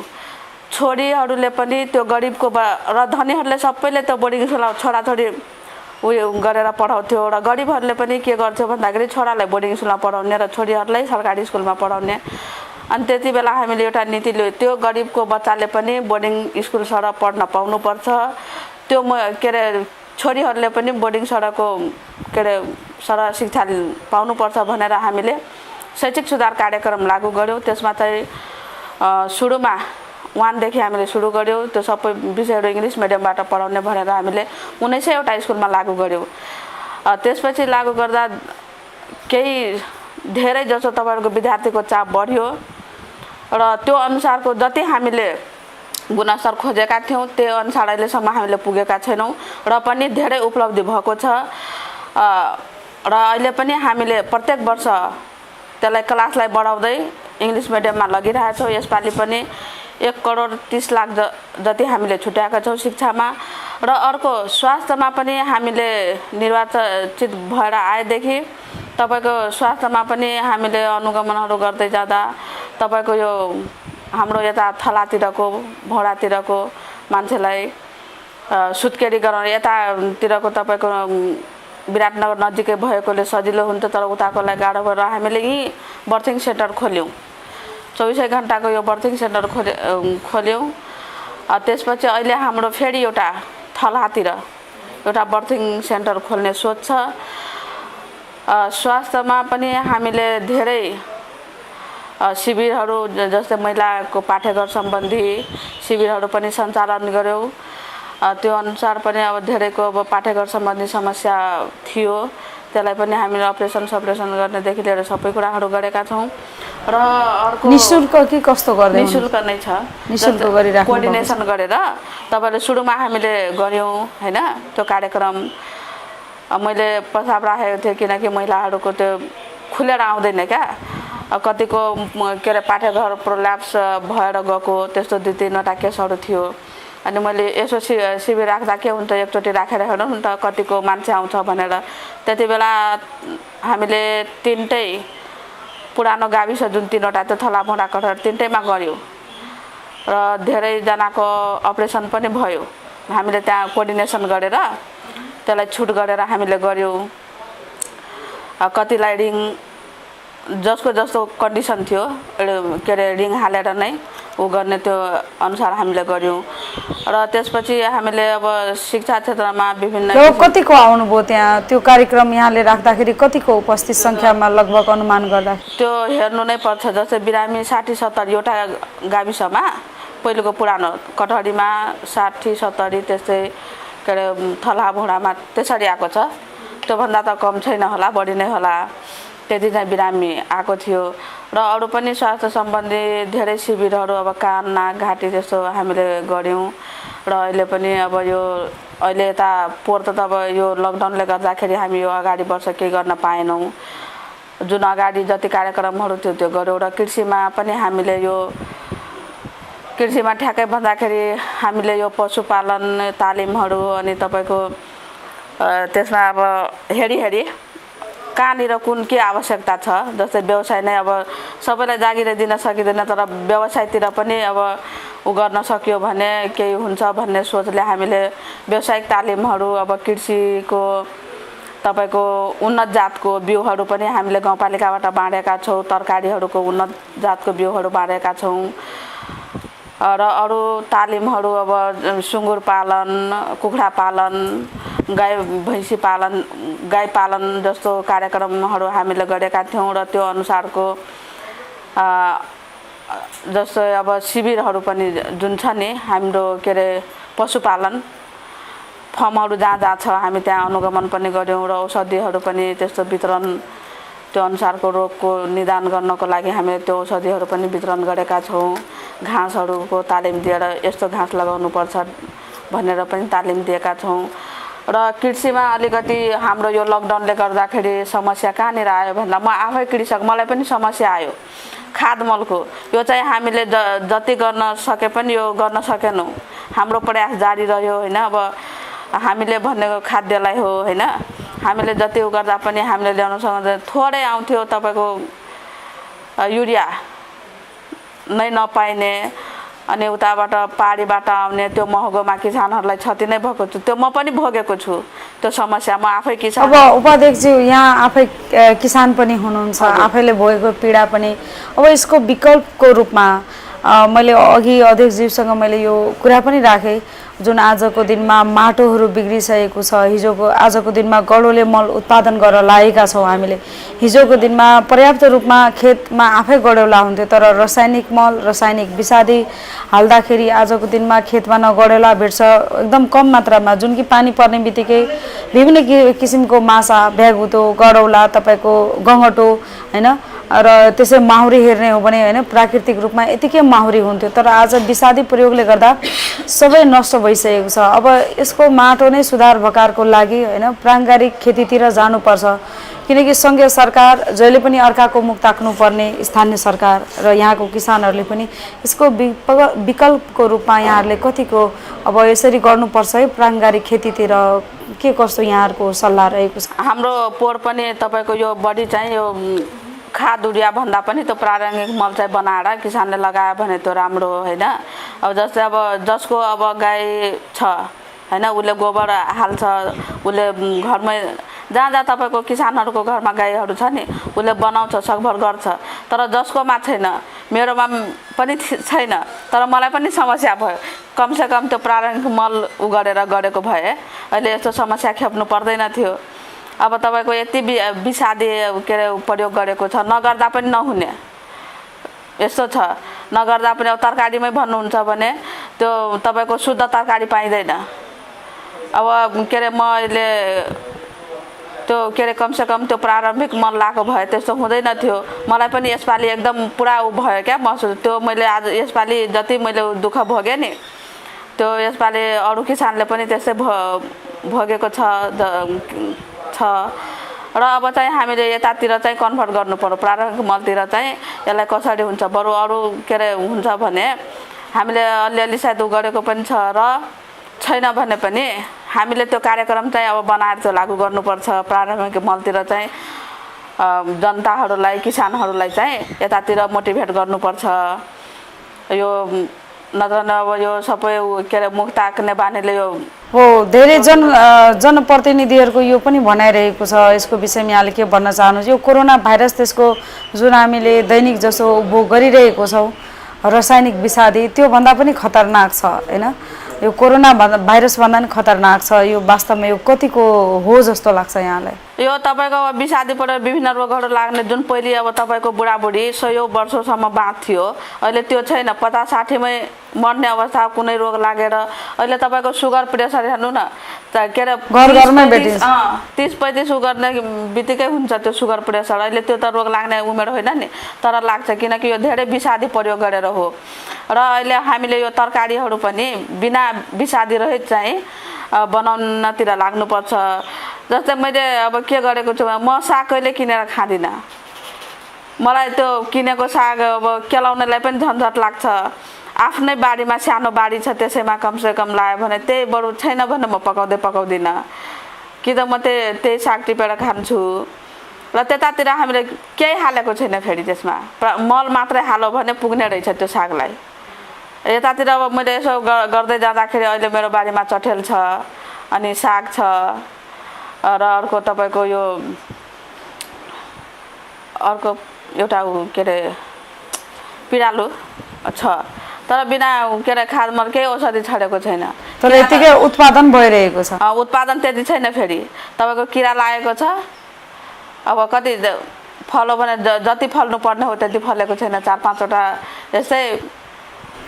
छोरीहरूले पनि त्यो गरिबको र धनीहरूले सबैले त्यो बोर्डिङ स्कुलमा छोराछोरी उयो गरेर पढाउँथ्यो र गरिबहरूले पनि के गर्थ्यो भन्दाखेरि छोरालाई बोर्डिङ स्कुलमा पढाउने र छोरीहरूलाई सरकारी स्कुलमा पढाउने। अनि त्यति बेला हामीले एउटा नीति लियो, त्यो गरिबको बच्चाले पनि बोर्डिङ स्कुल सर पढ्न पाउनुपर्छ, त्यो के अरे छोरीहरूले पनि बोर्डिङ सरको के अरे सर शिक्षा पाउनुपर्छ भनेर हामीले शैक्षिक सुधार कार्यक्रम लागू गऱ्यौँ। त्यसमा चाहिँ सुरुमा 1 देखि हामीले सुरु गऱ्यौँ। त्यो सबै विषयहरू इङ्ग्लिस मिडियमबाट पढाउने भनेर हामीले 1900वटा स्कुलमा लागू गऱ्यौँ। त्यसपछि लागू गर्दा केही धेरै जसो तपाईँहरूको विद्यार्थीको चाप बढ्यो र त्यो अनुसारको जति हामीले गुणस्तर खोजेका थियौँ त्यो अनुसार अहिलेसम्म हामीले पुगेका छैनौँ र पनि धेरै उपलब्धि भएको छ र अहिले पनि हामीले प्रत्येक वर्ष त्यसलाई क्लासलाई बढाउँदै इङ्ग्लिस मिडियममा लगिरहेछौँ। यसपालि पनि 1,30,00,000 जति हामीले छुट्याएका छौँ शिक्षामा र अर्को स्वास्थ्यमा पनि हामीले निर्वाचित भएर आएदेखि तपाईँको स्वास्थ्यमा पनि हामीले अनुगमनहरू गर्दै जाँदा तपाईँको यो हाम्रो यता थलातिरको भोडातिरको मान्छेलाई सुत्केरी गराउने यतातिरको तपाईँको विराटनगर नजिकै भएकोले सजिलो हुन्थ्यो तर उताकोलाई गाह्रो भएर हामीले यहीँ बर्थिङ सेन्टर खोल्यौँ। 24 घन्टाको यो बर्थिङ सेन्टर खोल्यौँ। त्यसपछि अहिले हाम्रो फेरि एउटा थलातिर एउटा बर्थिङ सेन्टर खोल्ने सोच छ। स्वास्थ्यमा पनि हामीले धेरै शिविरहरू जस्तै महिलाको पाठ्यघर सम्बन्धी शिविरहरू पनि सञ्चालन गऱ्यौँ। त्यो अनुसार पनि अब धेरैको अब पाठ्यघर सम्बन्धी समस्या थियो, त्यसलाई पनि हामीले अपरेसन गर्नेदेखि लिएर सबै कुराहरू गरेका छौँ र अर्को निःशुल्क के कस्तो गर्दै निःशुल्क नै छ, निःशुल्क गरिराख्नु कोअर्डिनेसन गरेर तपाईँले सुरुमा हामीले गऱ्यौँ हैन त्यो कार्यक्रम। मैले प्रस्ताव राखेको थिएँ किनकि महिलाहरूको त्यो खुलेर आउँदैन क्या, कतिको के अरे पाठ्यघर प्रोल्याप्स भएर गएको त्यस्तो 2-3वटा केसहरू थियो। अनि मैले यसो शिविर राख्दा के हुन्छ एकचोटि राखेर हेर्नु नि त कतिको मान्छे आउँछ भनेर त्यति बेला हामीले 3टै पुरानो गाविस जुन 3वटा त्यो थला भोडा कठहर 3टैमा गऱ्यौँ र धेरैजनाको अपरेसन पनि भयो। हामीले त्यहाँ कोअर्डिनेसन गरेर त्यसलाई छुट गरेर हामीले गऱ्यौँ। कतिलाई रिङ जसको जस्तो कन्डिसन थियो के अरे रिङ हालेर नै ऊ गर्ने त्यो अनुसार हामीले गऱ्यौँ र त्यसपछि हामीले अब शिक्षा क्षेत्रमा विभिन्न लगभग कतिको आउनुभयो त्यहाँ त्यो कार्यक्रम यहाँले राख्दाखेरि कतिको उपस्थित सङ्ख्यामा लगभग अनुमान गर्दा त्यो हेर्नु नै पर्छ। जस्तै बिरामी 60-70 एउटा गाविसमा पहिलेको पुरानो कटहरीमा 60-70 त्यस्तै के अरे थला भुँडामा त्यसरी आएको छ। त्योभन्दा त कम छैन होला, बढी नै होला। त्यति चाहिँ बिरामी आएको थियो र अरू पनि स्वास्थ्य सम्बन्धी धेरै शिविरहरू अब कान नाक घाँटी त्यस्तो हामीले गऱ्यौँ र अहिले पनि अब यो अहिले यता पोहोर त अब यो लकडाउनले गर्दाखेरि हामी यो अगाडि वर्ष केही गर्न पाएनौँ। जुन अगाडि जति कार्यक्रमहरू थियो त्यो गऱ्यौँ र कृषिमा पनि हामीले यो कृषिमा ठ्याक्कै भन्दाखेरि हामीले यो पशुपालन तालिमहरू अनि तपाईँको त्यसमा अब हेरी कहाँनिर कुन के आवश्यकता छ। जस्तै व्यवसाय नै अब सबैलाई जागिर दिन सकिँदैन, तर व्यवसायतिर पनि अब उ गर्न सक्यो भने केही हुन्छ भन्ने सोचले हामीले व्यावसायिक तालिमहरू अब कृषिको तपाईँको उन्नत जातको बिउहरू पनि हामीले गाउँपालिकाबाट बाँडेका छौँ। तरकारीहरूको उन्नत जातको बिउहरू बाँडेका छौँ र अरू तालिमहरू अब सुँगुर पालन, कुखुरा पालन, गाई भैँसी पालन, गाई पालन जस्तो कार्यक्रमहरू हामीले गरेका थियौँ र त्यो अनुसारको जस्तो अब शिविरहरू पनि जुन छ नि हाम्रो के अरे पशुपालन फर्महरू जहाँ जहाँ छ हामी त्यहाँ अनुगमन पनि गऱ्यौँ र औषधिहरू पनि त्यस्तो वितरण त्यो अनुसारको रोगको निदान गर्नको लागि हामीले त्यो औषधिहरू पनि वितरण गरेका छौँ। घाँसहरूको तालिम दिएर यस्तो घाँस लगाउनुपर्छ भनेर पनि तालिम दिएका छौँ र कृषिमा अलिकति हाम्रो यो लकडाउनले गर्दाखेरि समस्या कहाँनिर आयो भन्दा म आफै कृषक, मलाई पनि समस्या आयो खाद मलको। यो चाहिँ हामीले जति गर्न सके पनि यो गर्न सकेनौँ। हाम्रो प्रयास जारी रह्यो होइन। अब हामीले भनेको खाद्यलाई हो होइन, हामीले जति गर्दा पनि हामीले ल्याउन सक्दैन। थोरै आउँथ्यो तपाईँको युरिया नै नपाइने अनि उताबाट पहाडीबाट आउने त्यो महँगोमा किसानहरूलाई क्षति नै भएको छु। त्यो म पनि भोगेको छु त्यो समस्या, म आफै किसान। अब उपाध्यक्षज्यू यहाँ आफै किसान पनि हुनुहुन्छ, आफैले भोगेको पीडा पनि। अब यसको विकल्पको रूपमा मैले अघि अध्यक्षज्यूसँग मैले यो कुरा पनि राखेँ, जुन आजको दिनमा माटोहरू बिग्रिसकेको छ। आजको दिनमा गडोले मल उत्पादन गरेर लागेका छौँ हामीले। हिजोको दिनमा पर्याप्त रूपमा खेतमा आफै गडौला हुन्थ्यो, तर रासायनिक मल, रासायनिक विषादी हाल्दाखेरि आजको दिनमा खेतमा न गडौला भेट्छ एकदम कम मात्रामा। जुन कि पानी पर्ने बित्तिकै विभिन्न किसिमको माछा, भ्यागुतो, गडौला, तपाईँको गङ्गटो होइन र त्यसै माहुरी हेर्ने हो भने होइन प्राकृतिक रूपमा यतिकै माहुरी हुन्थ्यो, तर आज विषादी प्रयोगले गर्दा सबै नष्ट भइसकेको छ। अब यसको माटो नै सुधार भकारको लागि होइन प्राङ्गारिक खेतीतिर जानुपर्छ, किनकि सङ्घीय सरकार जहिले पनि अर्काको मुख ताक्नुपर्ने स्थानीय सरकार र यहाँको किसानहरूले पनि यसको विकल्पको रूपमा यहाँहरूले कतिको अब यसरी गर्नुपर्छ है प्राङ्गारिक खेतीतिर, के कस्तो यहाँहरूको सल्लाह रहेको छ? हाम्रो पोहोर पनि तपाईँको यो बढी चाहिँ यो खाद उरिया भन्दा पनि त्यो प्रारम्भिक मल चाहिँ बनाएर किसानले लगायो भने त्यो राम्रो हो होइन। अब जस्तै अब जसको अब गाई छ होइन उसले गोबर हाल्छ, उसले घरमै जहाँ जहाँ तपाईँको किसानहरूको घरमा गाईहरू छ नि उसले बनाउँछ, सकभर गर्छ। तर जसकोमा छैन, मेरोमा पनि छैन, तर मलाई पनि समस्या भयो। कमसेकम त्यो प्रारम्भिक मल गरेर गरेको भए अहिले यस्तो समस्या खेप्नु पर्दैन थियो। अब तपाईँको यति विषादी के अरे प्रयोग गरेको छ, नगर्दा पनि नहुने यस्तो छ। नगर्दा पनि अब तरकारीमै भन्नुहुन्छ भने त्यो तपाईँको शुद्ध तरकारी पाइँदैन। अब के अरे मैले त्यो के अरे कमसेकम त्यो प्रारम्भिक मल लगाएको भए त्यस्तो हुँदैन थियो। मलाई पनि यसपालि एकदम पुरा भयो क्या महसुस। त्यो मैले आज यसपालि जति मैले दुःख भोगेँ नि त्यो यसपालि अरू किसानले पनि त्यस्तै भोगेको छ र अब चाहिँ हामीले यतातिर चाहिँ कन्भर्ट गर्नु पर्यो प्रारम्भिक मलतिर चाहिँ। यसलाई कसरी हुन्छ, बरु अरू के अरे हुन्छ भने हामीले अलिअलि सायद गरेको पनि छ र छैन भने पनि हामीले त्यो कार्यक्रम चाहिँ अब बनाएर चाहिँ लागू गर्नुपर्छ। प्रारम्भिक मलतिर चाहिँ जनताहरूलाई, किसानहरूलाई चाहिँ यतातिर मोटिभेट गर्नुपर्छ। यो नत्र अब यो सबै के अरे मुख ताक्ने बानीले यो हो। धेरै जनप्रतिनिधिहरूको यो पनि भनाइरहेको छ। यसको विषयमा यहाँले के भन्न चाहनुहुन्छ? यो कोरोना भाइरस त्यसको जुन हामीले दैनिक जसो उपभोग गरिरहेको छौँ रासायनिक विषादी, त्योभन्दा पनि खतरनाक छ होइन। यो कोरोना भाइरस भन्दा नि खतरनाक छ, यो वास्तवमा यो कतिको हो जस्तो लाग्छ यहाँलाई? यो तपाईँको अब विषादीबाट विभिन्न रोगहरू लाग्ने जुन पहिले अब तपाईँको बुढाबुढी 100 वर्षसम्म बाँच्थ्यो, अहिले त्यो छैन। 50-60मै मर्ने अवस्था कुनै रोग लागेर। अहिले तपाईँको सुगर प्रेसर हेर्नु न, के अरे घरमै भेटिन्छ। 30-35 गर्ने बित्तिकै हुन्छ त्यो सुगर प्रेसर। अहिले त्यो त रोग लाग्ने उमेर होइन नि, तर लाग्छ किनकि यो धेरै विषादी प्रयोग गरेर हो। र अहिले हामीले यो तरकारीहरू पनि बिना विषादी रहित चाहिँ बनाउनतिर लाग्नुपर्छ। जस्तै मैले अब के गरेको छु, म साग कहिले किनेर खाँदिनँ। मलाई त्यो किनेको साग अब केलाउनेलाई पनि झन्झट लाग्छ। आफ्नै बारीमा सानो बारी छ, त्यसैमा कमसेकम लायो भने त्यही बरु छैन भने म पकाउँदिनँ कि त म त्यही साग टिपेर खान्छु। र त्यतातिर हामीले केही हालेको छैन, फेरि त्यसमा मल मात्रै हाल्यो भने पुग्ने रहेछ त्यो सागलाई। यतातिर अब मैले यसो गर्दै जाँदाखेरि अहिले मेरो बारीमा चठेल छ, अनि साग छ, र अर्को तपाईँको यो अर्को एउटा के अरे पिँडालु छ, तर बिना के अरे खाद मल केही औषधि छरेको छैन। तर यतिकै उत्पादन भइरहेको छ। उत्पादन त्यति छैन, फेरि तपाईँको किरा लागेको छ। अब कति फल्यो भने जति फल्नु पर्ने हो त्यति फलेको छैन, 4-5वटा यस्तै।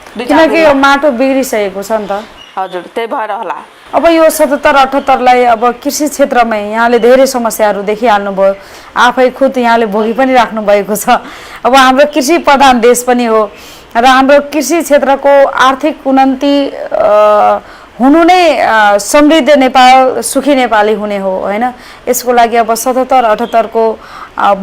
किनकि यो माटो बिग्रिसकेको छ नि त। हजुर, त्यही भएर होला। अब यो 77-78लाई अब कृषि क्षेत्रमै यहाँले धेरै समस्याहरू देखिहाल्नुभयो, आफै खुद यहाँले भोगी पनि राख्नु भएको छ। अब हाम्रो कृषि प्रधान देश पनि हो र हाम्रो कृषि क्षेत्रको आर्थिक उन्नति हुनु नै समृद्ध नेपाल, सुखी नेपाली हुने हो होइन। यसको लागि अब 77-78को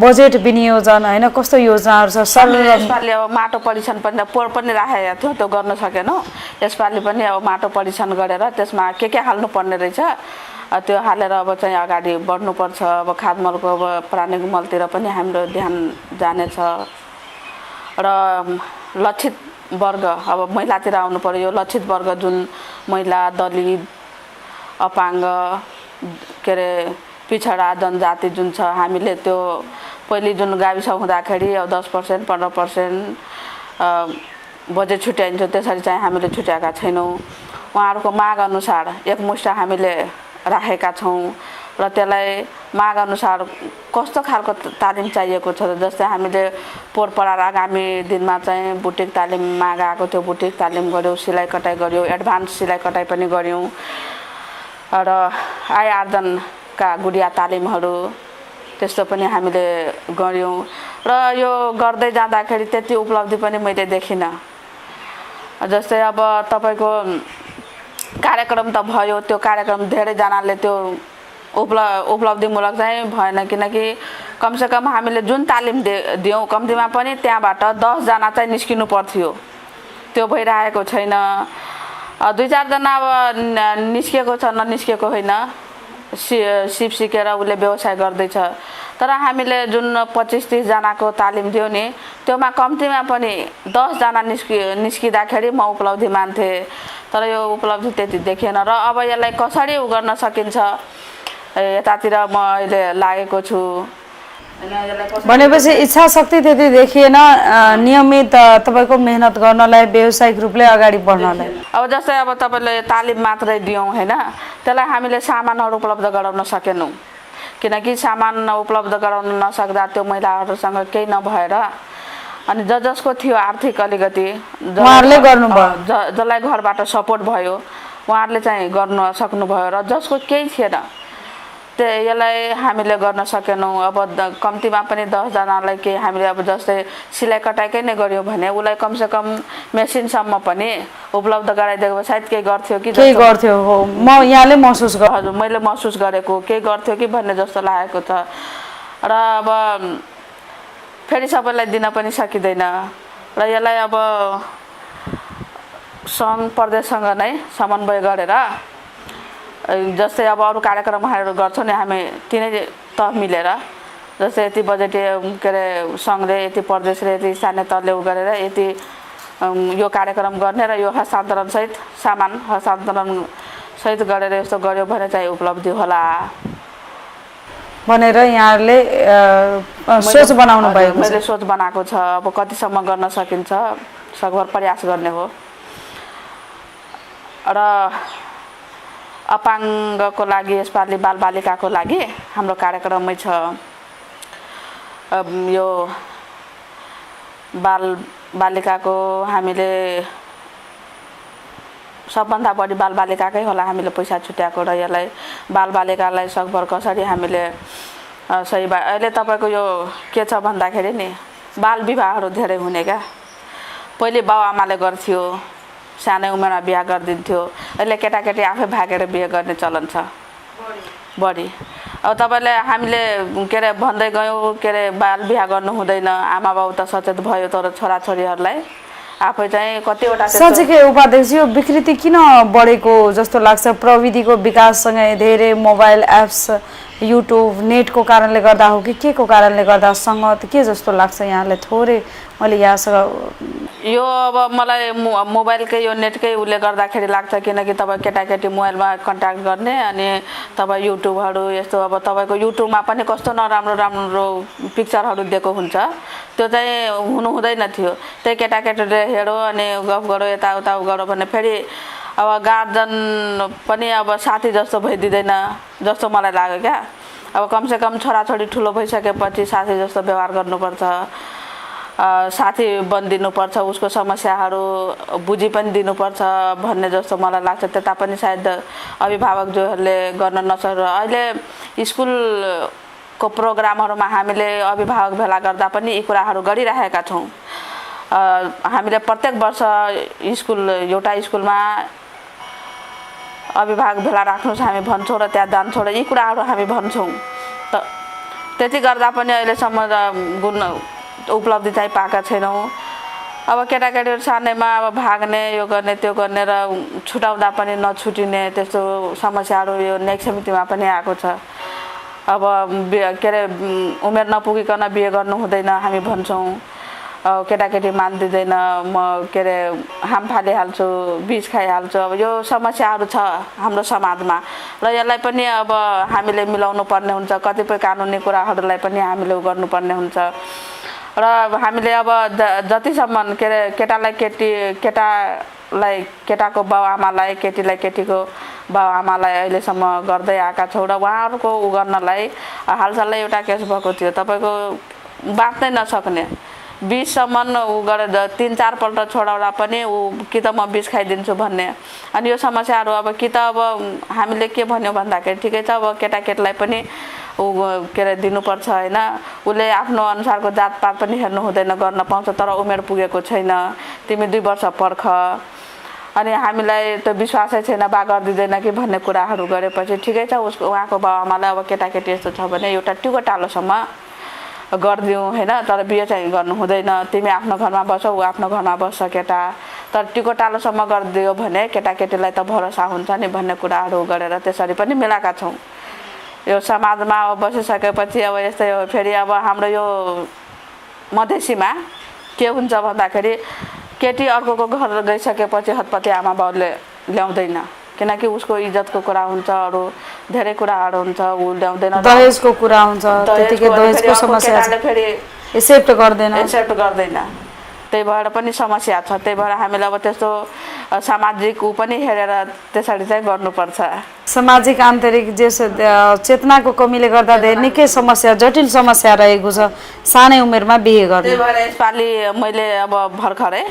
बजेट विनियोजन होइन, कस्तो योजनाहरू छ? यसपालि अब माटो परीक्षण पनि पोहोर पनि राखेको थियो, त्यो गर्न सकेनौँ। यसपालि पनि अब माटो परीक्षण गरेर त्यसमा के हाल्नु पर्ने रहेछ त्यो हालेर अब चाहिँ अगाडि बढ्नुपर्छ। अब खाद मलको अब प्राणिक मलतिर पनि हाम्रो ध्यान जानेछ। र लक्षित वर्ग अब महिलातिर आउनु पर्यो। यो लक्षित वर्ग जुन महिला, दलित, अपाङ्ग, के अरे पिछडा जनजाति जुन छ, हामीले त्यो पहिले जुन गाविस हुँदाखेरि अब 10%, 15% बजेट छुट्याइन्छ, त्यसरी चाहिँ हामीले छुट्याएका छैनौँ। उहाँहरूको माग अनुसार एकमुष्ट हामीले राखेका छौँ र त्यसलाई माग अनुसार कस्तो खालको तालिम चाहिएको छ। जस्तै हामीले पोहोर परार आगामी दिनमा चाहिँ बुटिक तालिम माग आएको थियो, बुटिक तालिम गऱ्यौँ, सिलाइ कटाइ गऱ्यौँ, एडभान्स सिलाइ कटाइ पनि गऱ्यौँ, र आय आर्जनका गुडिया तालिमहरू त्यस्तो पनि हामीले गऱ्यौँ। र यो गर्दै जाँदाखेरि त्यति उपलब्धि पनि मैले देखिनँ। जस्तै अब तपाईँको कार्यक्रम त भयो, त्यो कार्यक्रम धेरैजनाले त्यो उपलब्धिमूलक चाहिँ भएन, किनकि कमसेकम हामीले जुन तालिम दियौँ कम्तीमा पनि त्यहाँबाट 10 जना चाहिँ निस्किनु पर्थ्यो, त्यो भइरहेको छैन। 2-4 जना अब निस्किएको छ, ननिस्किएको होइन, सिप सिकेर उसले व्यवसाय गर्दैछ। तर हामीले जुन 25-30 जनाको तालिम दियौँ नि, त्योमा कम्तीमा पनि 10 जना निस्किँदाखेरि म उपलब्धि मान्थेँ। तर यो उपलब्धि त्यति देखिएन। र अब यसलाई कसरी गर्न सकिन्छ यतातिर म अहिले लागेको छु। भनेपछि इच्छा शक्ति त्यति देखिएन, नियमित तपाईँको मेहनत गर्नलाई, व्यावसायिक रूपले अगाडि बढ्नलाई। अब जस्तै अब तपाईँले तालिम मात्रै दियौँ होइन, त्यसलाई हामीले सामानहरू उपलब्ध गराउन सकेनौँ। किनकि सामान उपलब्ध गराउन नसक्दा त्यो महिलाहरूसँग केही नभएर अनि जसको थियो आर्थिक अलिकति उहाँहरूले गर्नुभयो, जसलाई घरबाट सपोर्ट भयो उहाँहरूले चाहिँ गर्न सक्नुभयो, र जसको केही थिएन यसलाई हामीले गर्न सकेनौँ। अब कम्तीमा पनि 10 जनालाई केही हामीले अब जस्तै सिलाइ कटाइकै नै गऱ्यौँ भने उसलाई कमसेकम मेसिनसम्म पनि उपलब्ध गराइदिएको सायद केही गर्थ्यो कि केही गर्थ्यो हो। म यहाँले महसुस गरेँ, हजुर मैले महसुस गरेको केही गर्थ्यो कि भन्ने जस्तो लागेको छ। र अब फेरि सबैलाई दिन पनि सकिँदैन, र यसलाई अब सङ्घ प्रदेशसँग नै समन्वय गरेर जस्तै अब अरू कार्यक्रमहरू गर्छौँ नि हामी तिनै तह मिलेर, जस्तै यति बजेटीय के अरे सङ्घले, यति प्रदेशले, यति स्थानीय तहले गरेर यति यो कार्यक्रम गर्ने र यो हस्तान्तरणसहित सामान हस्तान्तरणसहित गरेर यस्तो गऱ्यो भने चाहिँ उपलब्धि होला भनेर यहाँहरूले सोच बनाउनु भएको छ। मैले सोच बनाएको छ। अब कतिसम्म गर्न सकिन्छ सकभर प्रयास गर्ने हो। र अपाङ्गको लागि यसपालि बालबालिकाको लागि हाम्रो कार्यक्रममै छ। यो बालबालिकाको हामीले सबभन्दा बढी बालबालिकाकै होला हामीले पैसा छुट्याएको र यसलाई बालबालिकालाई सकभर कसरी हामीले सही अहिले तपाईँको यो के छ भन्दाखेरि नि बाल विवाहहरू धेरै हुने क्या। पहिले बाउआमाले गर्थ्यो, सानै उमेरमा बिहा गरिदिन्थ्यो। अहिले केटाकेटी आफै भागेर बिहे गर्ने चलन छ बढी। अब तपाईँले हामीले के अरे भन्दै गयौँ के अरे बाल बिहा गर्नु हुँदैन, आमा बाउ त सचेत भयो, तर छोराछोरीहरूलाई आफै चाहिँ कतिवटा साँच्चीकै उपाध्यक्ष यो विकृति किन बढेको जस्तो लाग्छ? प्रविधिको विकाससँगै धेरै मोबाइल एप्स, युट्युब, नेटको कारणले गर्दा हो कि के को कारणले गर्दा सङ्गत के जस्तो लाग्छ यहाँले? थोरै मैले यहाँसँग यो अब मलाई मोबाइलकै यो नेटकै उसले गर्दाखेरि लाग्छ, किनकि तपाईँ केटाकेटी मोबाइलमा कन्ट्याक्ट गर्ने अनि तपाईँ युट्युबहरू यस्तो अब तपाईँको युट्युबमा पनि कस्तो नराम्रो राम्रो पिक्चरहरू दिएको हुन्छ, त्यो चाहिँ हुनु हुँदैन थियो। त्यही केटाकेटीले हेऱ्यो अनि गफ गऱ्यो यताउता गऱ्यो भने फेरि अब गार्जन पनि अब साथी जस्तो भइदिँदैन जस्तो मलाई लाग्यो क्या। अब कमसेकम छोराछोरी ठुलो भइसकेपछि साथी जस्तो व्यवहार गर्नुपर्छ, साथी बनिदिनुपर्छ, उसको समस्याहरू बुझी पनि दिनुपर्छ भन्ने जस्तो मलाई लाग्छ। त्यता पनि सायद अभिभावक जोहरूले गर्न नसक्छ। अहिले स्कुलको प्रोग्रामहरूमा हामीले अभिभावक भेला गर्दा पनि यी कुराहरू गरिरहेका छौँ। हामीले प्रत्येक वर्ष एउटा स्कुलमा अभिभावक भेला राख्नुहोस् हामी भन्छौँ र त्यहाँ जान्छौँ र यी कुराहरू हामी भन्छौँ। त्यति गर्दा पनि अहिलेसम्म उपलब्धि चाहिँ पाएका छैनौँ। अब केटाकेटीहरू सानैमा अब भाग्ने यो गर्ने त्यो गर्ने र छुटाउँदा पनि नछुटिने त्यस्तो समस्याहरू यो न्यायिक समितिमा पनि आएको छ। अब के अरे उमेर नपुगिकन बिहे गर्नु हुँदैन हामी भन्छौँ, केटाकेटी मान्दिँदैन, म के अरे हाम फालिहाल्छु, बिज खाइहाल्छु। अब यो समस्याहरू छ हाम्रो समाजमा र यसलाई पनि अब हामीले मिलाउनु पर्ने हुन्छ। कतिपय कानुनी कुराहरूलाई पनि हामीले गर्नुपर्ने हुन्छ र हामीले अब जतिसम्म के अरे केटालाई केटाको बाउआमालाई, केटीलाई केटीको बाउआमालाई अहिलेसम्म गर्दै आएका छौँ र उहाँहरूको गर्नलाई हालसालै एउटा केस भएको थियो, तपाईँको बाँच्नै नसक्ने 20सम्म गरेर 3-4 पल्ट छोडाउँदा पनि कि त म बिस खाइदिन्छु भन्ने। अनि यो समस्याहरू अब कि त अब हामीले के भन्यो भन्दाखेरि ठिकै छ, अब केटाकेटीलाई पनि के अरे दिनुपर्छ होइन, उसले आफ्नो अनुसारको जातपात पनि हेर्नु हुँदैन, गर्न पाउँछ, तर उमेर पुगेको छैन, तिमी 2 वर्ष पर्ख। अनि हामीलाई त विश्वासै छैन बा गरिदिँदैन कि भन्ने कुराहरू गरेपछि ठिकै छ, उहाँको बाउआमालाई अब केटाकेटी यस्तो छ भने एउटा टिको टालोसम्म गरिदिउँ होइन, तर बिहे चाहिँ गर्नु हुँदैन, तिमी आफ्नो घरमा बस्छौ ऊ आफ्नो घरमा बस्छ केटा, तर टिको टालोसम्म गरिदियो भने केटाकेटीलाई त भरोसा हुन्छ नि भन्ने कुराहरू गरेर त्यसरी पनि मिलाएका छौँ। यो समाजमा अब बसिसकेपछि अब यस्तै हो। फेरि अब हाम्रो यो मधेसीमा के हुन्छ भन्दाखेरि केटी अर्कोको घर गइसकेपछि हतपति आमा बाउले ल्याउँदैन, किनकि उसको इज्जतको कुरा हुन्छ, अरू धेरै कुराहरू हुन्छ, ऊ ल्याउँदैन, दहेजको कुरा हुन्छ, त्यतिकै दहेजको समस्या फेरि एक्सेप्ट गर्दैन। त्यही भएर पनि समस्या छ। त्यही भएर हामीले अब त्यस्तो सामाजिक ऊ पनि हेरेर त्यसरी चाहिँ गर्नुपर्छ। सामाजिक आन्तरिक जे चेतनाको कमीले गर्दा धेरै निकै समस्या, जटिल समस्या रहेको छ सानै उमेरमा बिहे गर्ने। त्यही भएर यसपालि मैले अब भर्खरै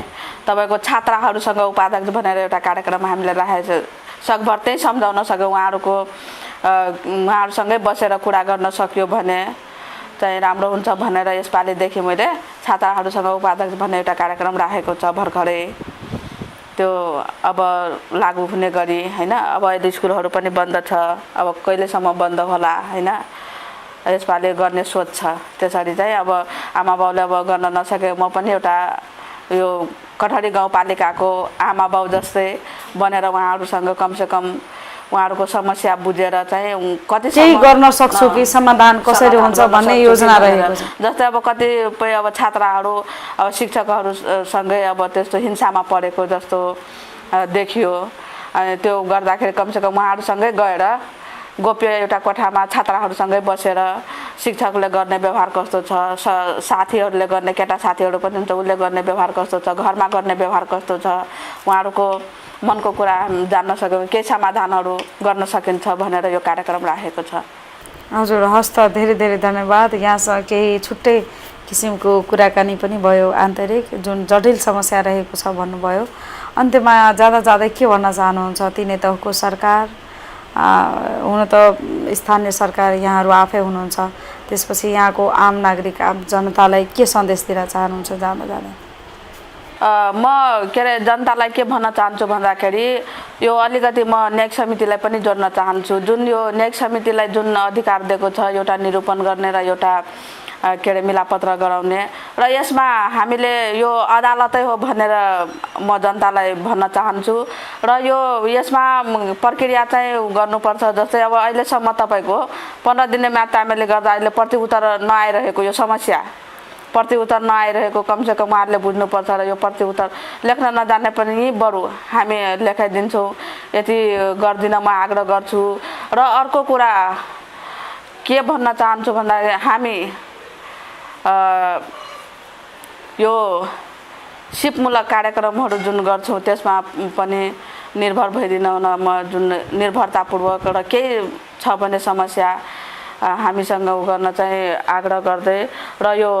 तपाईँको छात्राहरूसँग उपाध्यक्ष भनेर एउटा कार्यक्रम हामीले राखेको छ। सकभर त्यही सम्झाउन सक्यो, उहाँहरूसँगै बसेर कुरा गर्न सक्यो भने चाहिँ राम्रो हुन्छ भनेर यसपालिदेखि मैले छात्राहरूसँग उपाध्यक्ष भन्ने एउटा कार्यक्रम राखेको छ भर्खरै। त्यो अब लागू हुने गरी होइन। अब अहिले स्कुलहरू पनि बन्द छ, अब कहिलेसम्म बन्द होला होइन, यसपालि गर्ने सोच छ। त्यसरी चाहिँ अब आमा बाउले अब गर्न नसके म पनि एउटा यो कठहरी गाउँपालिकाको आमा बाउ जस्तै बनेर उहाँहरूसँग कमसेकम उहाँहरूको समस्या बुझेर चाहिँ कति केही गर्न सक्छु कि समाधान कसरी हुन्छ भन्ने योजना रहेको छ। जस्तै अब कतिपय अब छात्राहरू अब शिक्षकहरूसँगै अब त्यस्तो हिंसामा परेको जस्तो देखियो, अनि त्यो गर्दाखेरि कमसेकम उहाँहरूसँगै गएर गोप्य एउटा कोठामा छात्राहरूसँगै बसेर शिक्षकले गर्ने व्यवहार कस्तो छ, साथीहरूले गर्ने केटा साथीहरू पनि हुन्छ उसले गर्ने व्यवहार कस्तो छ, घरमा गर्ने व्यवहार कस्तो छ, उहाँहरूको मनको कुरा जान्न सक्यौँ, के समाधानहरू गर्न सकिन्छ भनेर यो कार्यक्रम राखेको छ। हजुर, हस् त, धेरै धेरै धन्यवाद। यहाँसँग केही छुट्टै किसिमको कुराकानी पनि भयो, आन्तरिक जुन जटिल समस्या रहेको छ भन्नुभयो। अन्त्यमा जाँदा जाँदै के भन्न चाहनुहुन्छ? तिनै तहको सरकार, हुन त स्थानीय सरकार यहाँहरू आफै हुनुहुन्छ, त्यसपछि यहाँको आम नागरिक, आम जनतालाई के सन्देश दिन चाहनुहुन्छ जाँदा जाँदै? म के अरे जनतालाई के भन्न चाहन्छु भन्दाखेरि यो अलिकति म न्यायिक समितिलाई पनि जोड्न चाहन्छु। जुन यो न्यायिक समितिलाई जुन अधिकार दिएको छ एउटा निरूपण गर्ने र एउटा के अरे मिलापत्र गराउने, र यसमा हामीले यो अदालतै हो भनेर म जनतालाई भन्न चाहन्छु। र यो यसमा प्रक्रिया चाहिँ गर्नुपर्छ। जस्तै अब अहिलेसम्म तपाईँको 15 दिने म्याद गर्दा अहिले प्रतिउत्तर नआइरहेको यो समस्या, प्रतिउत्तर नआइरहेको कमसेकम उहाँहरूले बुझ्नुपर्छ। र यो प्रतिउत्तर लेख्न नजाने पनि बरु हामी लेखाइदिन्छौँ, यति गर्दिन म आग्रह गर्छु। र अर्को कुरा के भन्न चाहन्छु भन्दा हामी यो सिपमूलक कार्यक्रमहरू जुन गर्छौँ त्यसमा पनि निर्भर भइदिन म जुन निर्भरतापूर्वक र केही छ भने समस्या हामीसँग गर्न चाहिँ आग्रह गर्दै र यो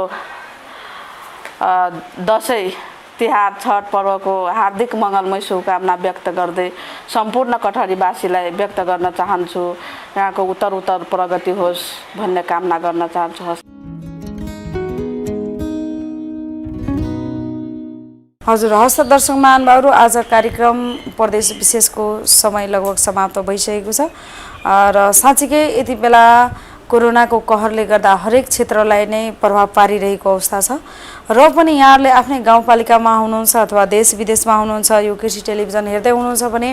दसैँ तिहार छठ पर्वको हार्दिक मङ्गलमय शुभकामना व्यक्त गर्दै सम्पूर्ण कठहरीवासीलाई व्यक्त गर्न चाहन्छु। यहाँको उत्तर प्रगति होस् भन्ने कामना गर्न चाहन्छु। हजुर, हस्त दर्शक महानुभावहरू, आज कार्यक्रम प्रदेश विशेषको समय लगभग समाप्त भइसकेको छ र साँच्चीकै यति बेला कोरोनाको कहरले गर्दा हरेक क्षेत्रलाई नै प्रभाव पारिरहेको अवस्था छ। र पनि यहाँहरूले आफ्नै गाउँपालिकामा हुनुहुन्छ अथवा देश विदेशमा हुनुहुन्छ, यो कृषि टेलिभिजन हेर्दै हुनुहुन्छ भने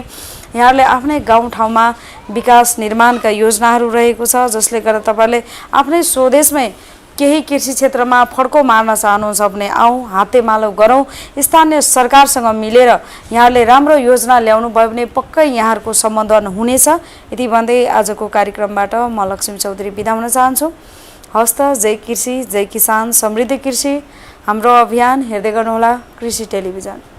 यहाँहरूले आफ्नै गाउँठाउँमा विकास निर्माणका योजनाहरू रहेको छ, जसले गर्दा तपाईँहरूले आफ्नै स्वदेशमै केही कृषि क्षेत्रमा फड्को मार्न चाहनुहुन्छ भने आउँ, हातेमालो गरौँ, स्थानीय सरकारसँग मिलेर यहाँहरूले राम्रो योजना ल्याउनु भयो भने पक्कै यहाँहरूको सम्बोधन हुनेछ। यति भन्दै आजको कार्यक्रमबाट म लक्ष्मी चौधरी बिदा हुन चाहन्छु। हस्त, जय कृषि, जय किसान, समृद्ध कृषि, हाम्रो अभियान हेर्दै गर्नुहोला कृषि टेलिभिजन।